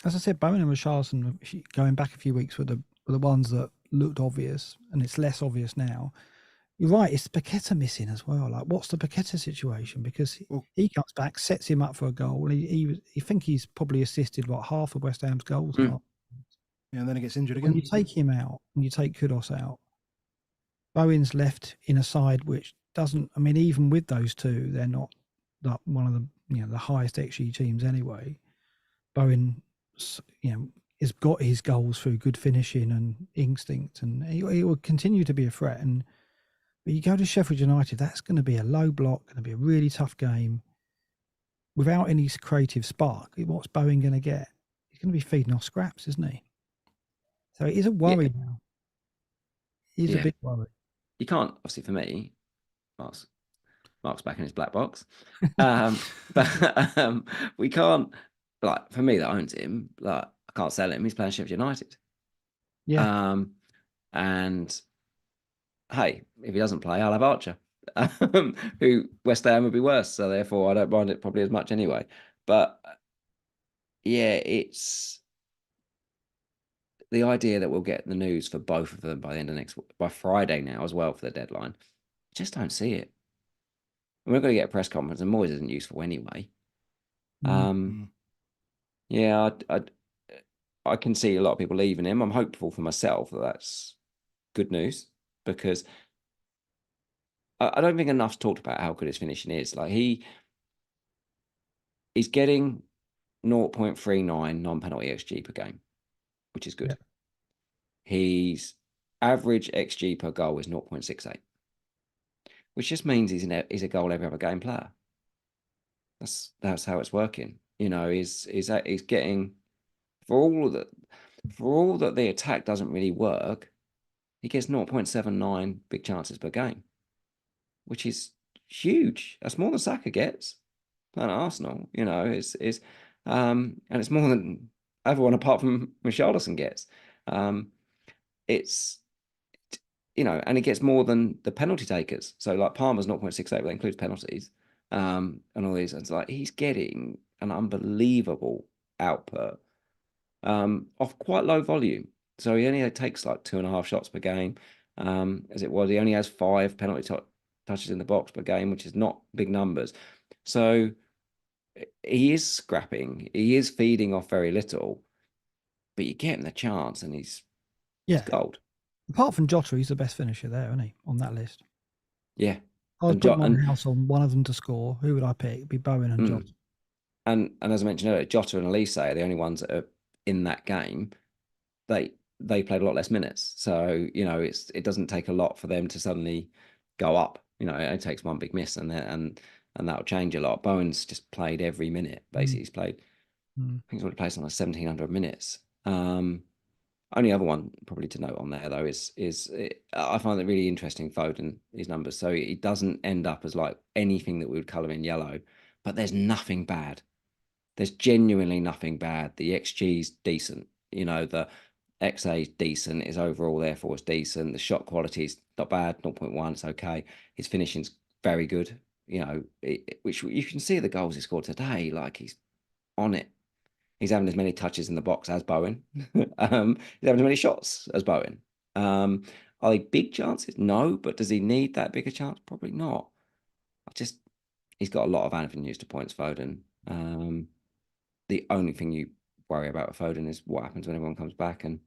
as I said, Bowen and Richarlison, going back a few weeks, were the ones that looked obvious, and it's less obvious now. You're right, it's Paqueta missing as well. Like, what's the Paqueta situation? Because he comes back, sets him up for a goal. You think he's probably assisted half of West Ham's goals. Yeah, and then he gets injured again. When you take him out, and you take Kudos out, Bowen's left in a side which doesn't. I mean, even with those two, they're not one of the the highest XG teams anyway. Bowen, has got his goals through good finishing and instinct, and he will continue to be a threat. But you go to Sheffield United, that's going to be a low block, going to be a really tough game. Without any creative spark, what's Bowen going to get? He's going to be feeding off scraps, isn't he? So it is a worry now. It is a big worry. You can't, obviously, for me, Mark's back in his black box. But we can't, like, for me that owns him, like, I can't sell him. He's playing Sheffield United. Yeah. And hey, if he doesn't play, I'll have Archer, who West Ham would be worse. So therefore, I don't mind it probably as much anyway. But yeah, it's the idea that we'll get the news for both of them by the end of by Friday now as well for the deadline. I just don't see it. We're going to get a press conference, and Moyes isn't useful anyway. Yeah, I can see a lot of people leaving him. I'm hopeful for myself that that's good news, because I don't think enough's talked about how good his finishing is. Like, he's getting 0.39 non-penalty XG per game, which is good. Yeah. His average XG per goal is 0.68, which just means he's a goal every other game player. That's how it's working. He's getting, for all that the attack doesn't really work, he gets 0.79 big chances per game, which is huge. That's more than Saka gets playing at Arsenal. And it's more than everyone apart from Richarlison gets. It's and he gets more than the penalty takers. So like Palmer's 0.68, but that includes penalties, and all these. It's like he's getting an unbelievable output off quite low volume. So he only takes like 2.5 shots per game. As it was, he only has 5 penalty touches in the box per game, which is not big numbers. So he is scrapping. He is feeding off very little, but you get him the chance, and he's gold. Apart from Jota, he's the best finisher there, isn't he, on that list? Yeah. I was putting my house on one of them to score. Who would I pick? It'd be Bowen and Jota. And as I mentioned earlier, Jota and Elise are the only ones that are in that game. They played a lot less minutes, so it doesn't take a lot for them to suddenly go up. It only takes one big miss, and that'll change a lot. Bowen's just played every minute. Basically, he's played. I think he's already played something like 1,700 minutes. Only other one probably to note on there though is I find it really interesting, Foden, his numbers. So he doesn't end up as like anything that we would colour in yellow, but there's nothing bad. There's genuinely nothing bad. The XG's decent. The XA's decent. His overall therefore is decent. The shot quality is not bad, 0.1. It's okay. His finishing's very good. Which you can see the goals he scored today. Like, he's on it. He's having as many touches in the box as Bowen. He's having as many shots as Bowen. Are they big chances? No, but does he need that bigger chance? Probably not. He's got a lot of avenues to points, Foden. The only thing you worry about with Foden is what happens when everyone comes back, and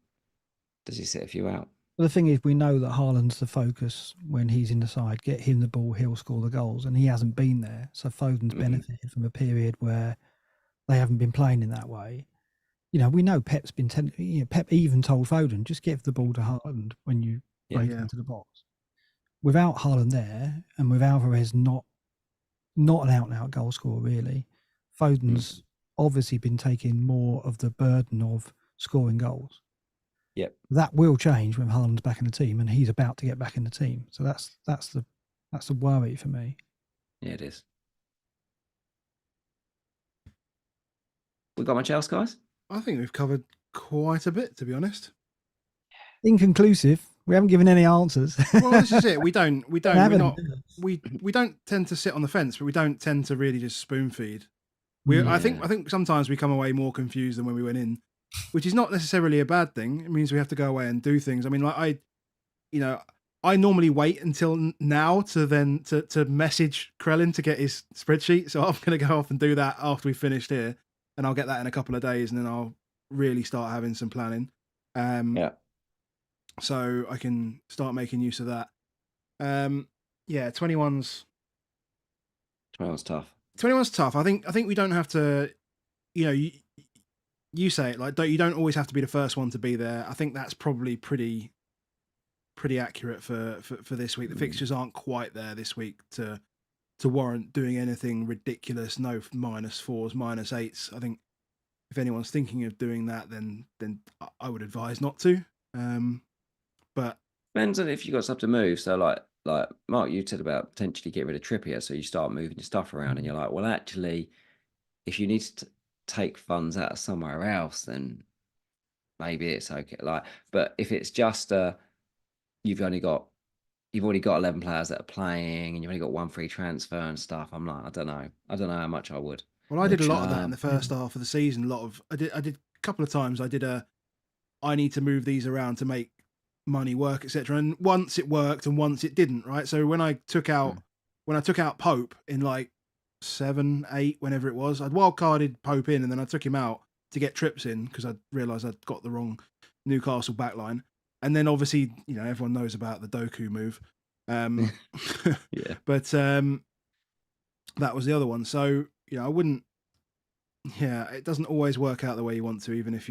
does he sit a few out? Well, the thing is, we know that Haaland's the focus when he's in the side. Get him the ball, he'll score the goals, and he hasn't been there. So Foden's benefited from a period where they haven't been playing in that way. We know Pep's been Pep even told Foden, just give the ball to Haaland when you break into the box. Without Haaland there, and with Alvarez not an out-and-out goal scorer really, Foden's obviously been taking more of the burden of scoring goals. Yep. That will change when Haaland's back in the team, and he's about to get back in the team. So that's the worry for me. Yeah, it is. We got much else, guys? I think we've covered quite a bit, to be honest. Inconclusive. We haven't given any answers. Well, this is it. We don't tend to sit on the fence, but we don't tend to really just spoon feed. I think sometimes we come away more confused than when we went in, which is not necessarily a bad thing. It means we have to go away and do things. I mean, like I normally wait until now to message Krellin to get his spreadsheet. So I'm going to go off and do that after we finished here, and I'll get that in a couple of days, and then I'll really start having some planning. So I can start making use of that. 21's tough. 21's tough. I think we don't have to, you say it like you don't always have to be the first one to be there. I think that's probably pretty accurate for this week. The fixtures aren't quite there this week to warrant doing anything ridiculous. No -4s, -8s. I think if anyone's thinking of doing that, then I would advise not to. But depends on if you got stuff to move. So like Mark, you said about potentially get rid of Trippier, so you start moving your stuff around, and you're like, well, actually, if you need to take funds out of somewhere else, then maybe it's okay. Like, but if it's just you've already got 11 players that are playing, and you've only got one free transfer and stuff, I'm like, I don't know how much I would. Well, I did a lot of that in the first half of the season. I did a couple of times. I need to move these around to make money work, etc. And once it worked and once it didn't, right? So when I took out Pope in like 7, 8, whenever it was, I'd wildcarded Pope in, and then I took him out to get Trips in because I realised I'd got the wrong Newcastle backline. And then obviously, everyone knows about the Doku move. Yeah. But that was the other one. So, I wouldn't. Yeah, it doesn't always work out the way you want to, even if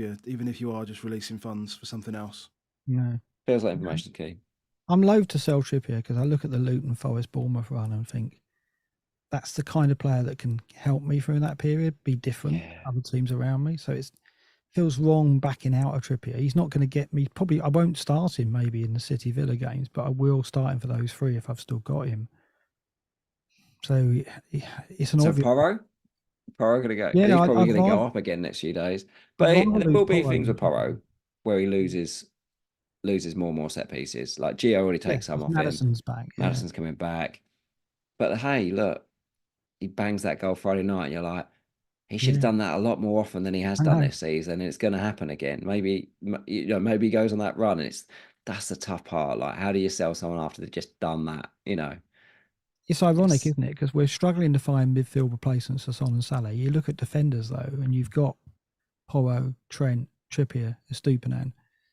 you are just releasing funds for something else. No. Feels like information key. I'm loath to sell Trippier because I look at the Luton Forest Bournemouth run and think that's the kind of player that can help me through that period, be different to other teams around me. So it feels wrong backing out of Trippier. He's not going to get me. Probably I won't start him maybe in the City Villa games, but I will start him for those 3 if I've still got him. So it's an obvious. Porro going to go. Yeah, he's probably going to go up again next few days. But there will be things with Porro where he loses more and more set pieces. Like Gio already takes some off Maddison's him. back. Maddison's coming back. But hey, look, he bangs that goal Friday night, and you're like, he should have done that a lot more often than he has done this season. And it's going to happen again. Maybe he goes on that run, and that's the tough part. Like, how do you sell someone after they've just done that? It's ironic, isn't it? Because we're struggling to find midfield replacements for Son and Salah. You look at defenders, though, and you've got Porro, Trent, Trippier, Estupinan.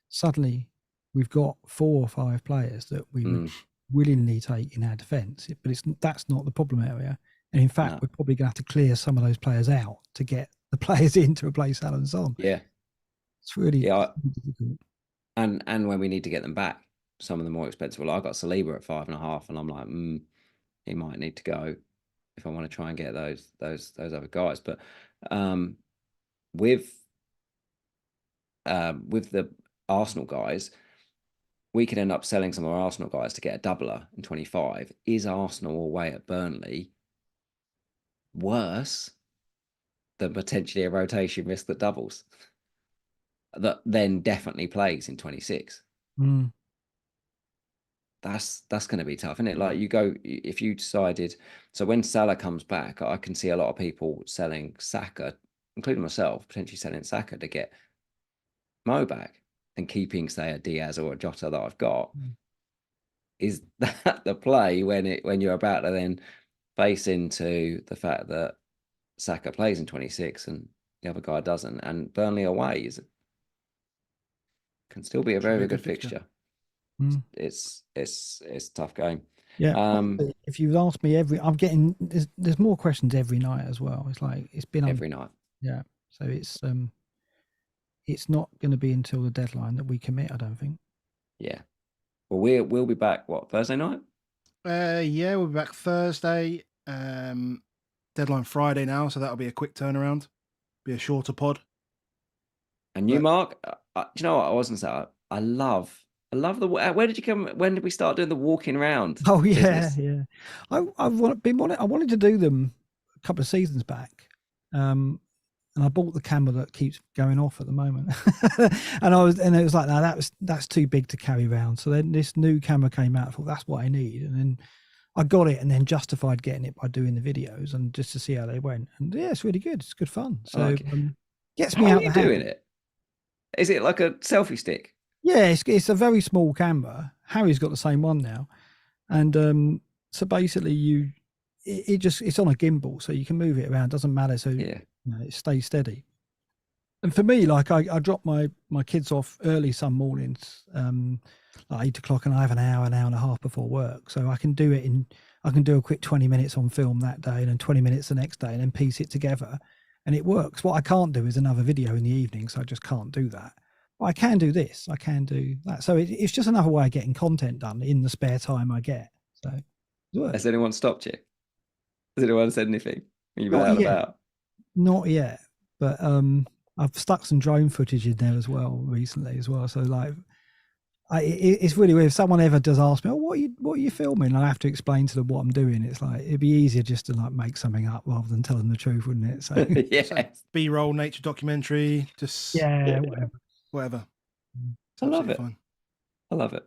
Suddenly, we've got 4 or 5 players that we would willingly take in our defence. But that's not the problem area. And in fact, we're probably going to have to clear some of those players out to get the players in to replace Salah and Son. Yeah. It's really difficult. And when we need to get them back, some of the more expensive. Well, I got Saliba at 5.5, and I'm like, he might need to go if I want to try and get those other guys. But with the Arsenal guys, we could end up selling some of our Arsenal guys to get a doubler in 25. Is Arsenal away at Burnley worse than potentially a rotation risk that doubles? That then definitely plays in 26. That's going to be tough, isn't it? Like if you decided, so when Salah comes back, I can see a lot of people selling Saka, including myself, potentially selling Saka to get Mo back and keeping, say, a Diaz or a Jota that I've got. Is that the play when you're about to then face into the fact that Saka plays in 26 and the other guy doesn't, and Burnley away can still be a very good fixture. It's a tough game. Yeah. If you've asked me I'm getting there's more questions every night as well. It's like it's been every night. Yeah. So it's not going to be until the deadline that we commit, I don't think. Yeah. Well, we'll be back Thursday night? Yeah, we'll be back Thursday. Deadline Friday now, so that'll be a quick turnaround. Be a shorter pod. And you, Mark, do you know what I was going to say? I love the. Where did you come? When did we start doing the walking around? Oh yeah, business? yeah. I wanted to do them a couple of seasons back, and I bought the camera that keeps going off at the moment. and it was like, no, that's too big to carry around. So then this new camera came out. I thought that's what I need, and then I got it, and then justified getting it by doing the videos and just to see how they went. And yeah, it's really good. It's good fun. So gets me How out. are you doing it? Is it like a selfie stick? Yeah, it's a very small camera. Harry's got the same one now, and so basically it's on a gimbal, so you can move it around. Doesn't matter. So Yeah. it stays steady. And for me, like I drop my kids off early some mornings, like 8 o'clock, and I have an hour and a half before work, so I can do a quick 20 minutes on film that day, and then 20 minutes the next day, and then piece it together, and it works. What I can't do is another video in the evening, so I just can't do that. But I can do this, I can do that. So it's just another way of getting content done in the spare time I get. So it works. Has anyone stopped you? Has anyone said anything? Are you Not out yet. about? Not yet, but I've stuck some drone footage in there as well recently as well. So like, it's really weird. If someone ever does ask me, "Oh, what are you filming?" I have to explain to them what I'm doing. It's like it'd be easier just to like make something up rather than tell them the truth, wouldn't it? So Yeah. B-roll, nature documentary, just yeah, whatever. I love it. Fine. I love it.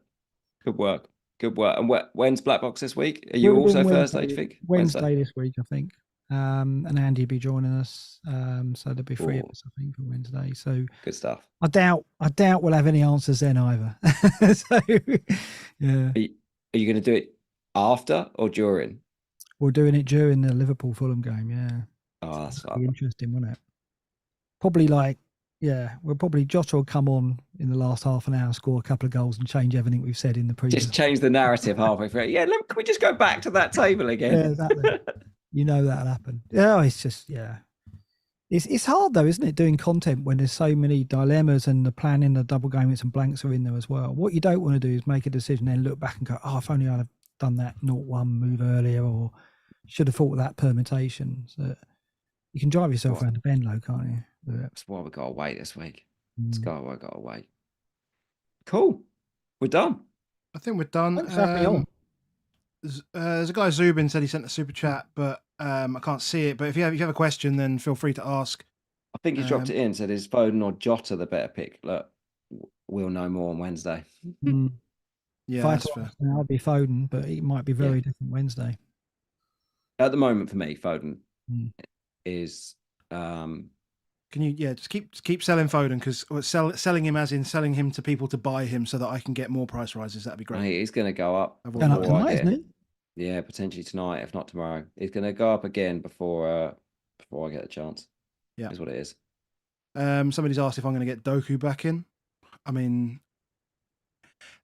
Good work. Good work. And when's Blackbox this week? Are you also Thursday, do you think? Wednesday this week, I think. And Andy will be joining us. So there'll be 3 of us, I think, for Wednesday. So good stuff. I doubt we'll have any answers then either. So yeah. Are you going to do it after or during? We're doing it during the Liverpool Fulham game, yeah. Oh, that's fun. Interesting, wouldn't it? Probably Jota will come on in the last half an hour, score a couple of goals, and change everything we've said in the previous. Just change the narrative halfway through. Yeah, look, can we just go back to that table again? Yeah, exactly. You know that'll happen. Yeah, it's just It's hard though, isn't it, doing content when there's so many dilemmas and the planning, the double games and blanks are in there as well. What you don't want to do is make a decision, then look back and go, "Oh, if only I'd have done that 0-1 move earlier, or should have thought of that permutation." So you can drive yourself around the bend, though, can't you? That's why we got to wait this week. That's why we got to wait. Cool. We're done. I think we're done. Thanks for having me on. There's a guy Zubin said he sent a super chat, but I can't see it. But if you have a question, then feel free to ask. I think he dropped it in. Said, "Is Foden or Jota the better pick?" Look, we'll know more on Wednesday. Yeah, that's fair. I'll be Foden, but it might be very different Wednesday. At the moment, for me, Foden is. Can you just keep selling Foden, because selling him as in selling him to people to buy him so that I can get more price rises? That'd be great. Hey, he's going to go up. Going up tonight, isn't he? Yeah, potentially tonight, if not tomorrow. He's going to go up again before I get a chance. Yeah, is what it is. Somebody's asked if I'm going to get Doku back in. I mean,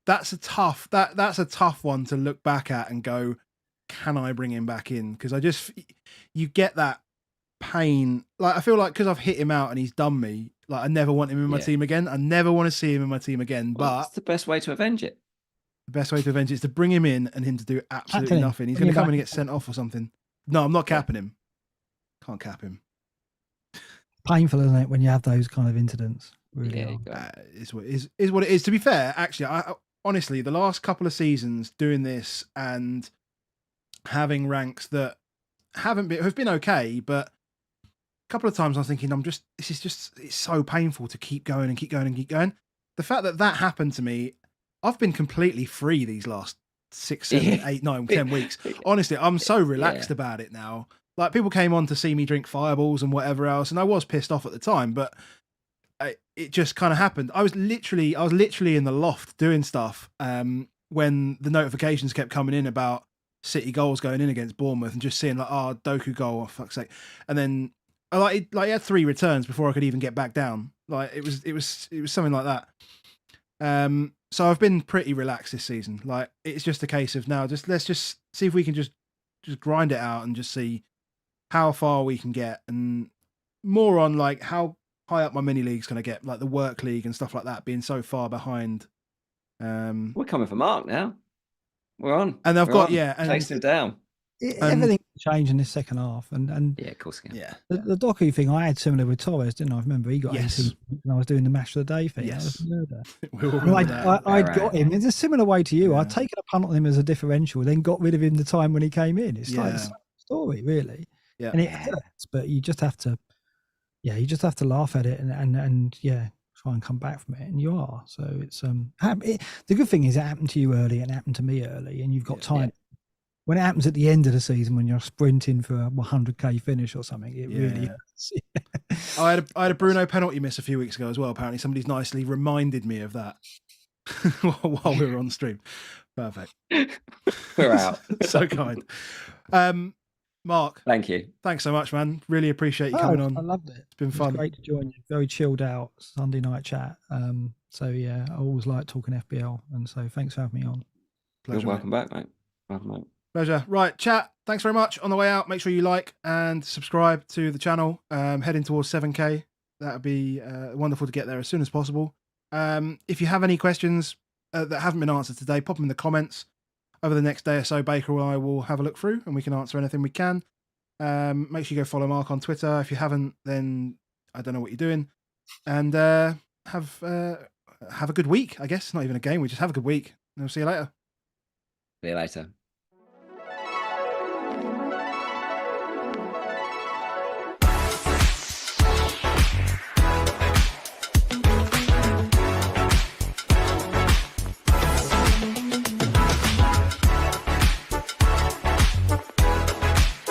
that's a tough one to look back at and go, can I bring him back in? Because you get that pain. Like, I feel like because I've hit him out and he's done me, like I never want him in my team again. I never want to see him in my team again. Well, but that's the best way to avenge it. The best way to avenge it is to bring him in and him to do absolutely nothing. He's going to come in and get sent off or something. No, I'm not capping him. Can't cap him. Painful, isn't it, when you have those kind of incidents? Really is what it is. To be fair, actually, I honestly, the last couple of seasons doing this and having ranks that have been okay, but a couple of times I was thinking, it's so painful to keep going and keep going and keep going. The fact that happened to me, I've been completely free these last 6, 7, 8, 9, 10 weeks. Honestly, I'm so relaxed about it now. Like, people came on to see me drink fireballs and whatever else, and I was pissed off at the time, but it just kind of happened. I was literally in the loft doing stuff when the notifications kept coming in about City goals going in against Bournemouth, and just seeing like, oh, Doku goal, oh, fuck's sake. And then he had 3 returns before I could even get back down. Like, it was something like that. So I've been pretty relaxed this season. Like, it's just a case of now, let's just see if we can just grind it out and just see how far we can get, and more on like how high up my mini league's going to get, like the work league and stuff like that, being so far behind. We're coming for Mark now. We're on, and I've got chasing him down. Everything changed in this second half, and yeah, of course, yeah. The Doku thing I had similar with Torres, didn't I? Remember he got 18 when I was doing the match of the day thing. Yes, I'd got him. It's a similar way to you. I'd taken a punt on him as a differential, then got rid of him the time when he came in. It's like the same story, really. Yeah, and it hurts, but you just have to yeah, you just have to laugh at it and yeah, try and come back from it, and you are. So it's the good thing is it happened to you early and it happened to me early, and you've got time. When it happens at the end of the season, when you're sprinting for a 100k finish or something, it really hurts. I had a Bruno penalty miss a few weeks ago as well. Apparently, somebody's nicely reminded me of that while we were on stream. Perfect. We're out. So kind. Mark, Thank you. Thanks so much, man. Really appreciate you coming on. I loved it. It's been fun. Great to join you. Very chilled out Sunday night chat. So yeah, I always like talking FPL, and so thanks for having me on. Pleasure, You're welcome back, mate. Welcome, mate. Pleasure. Right, chat. Thanks very much. On the way out, make sure you like and subscribe to the channel. Heading towards 7K. That would be wonderful to get there as soon as possible. If you have any questions that haven't been answered today, pop them in the comments. Over the next day or so, Baker and I will have a look through and we can answer anything we can. Make sure you go follow Mark on Twitter. If you haven't, then I don't know what you're doing. And have a good week, I guess. Not even a game. We just have a good week. And we'll see you later. See you later.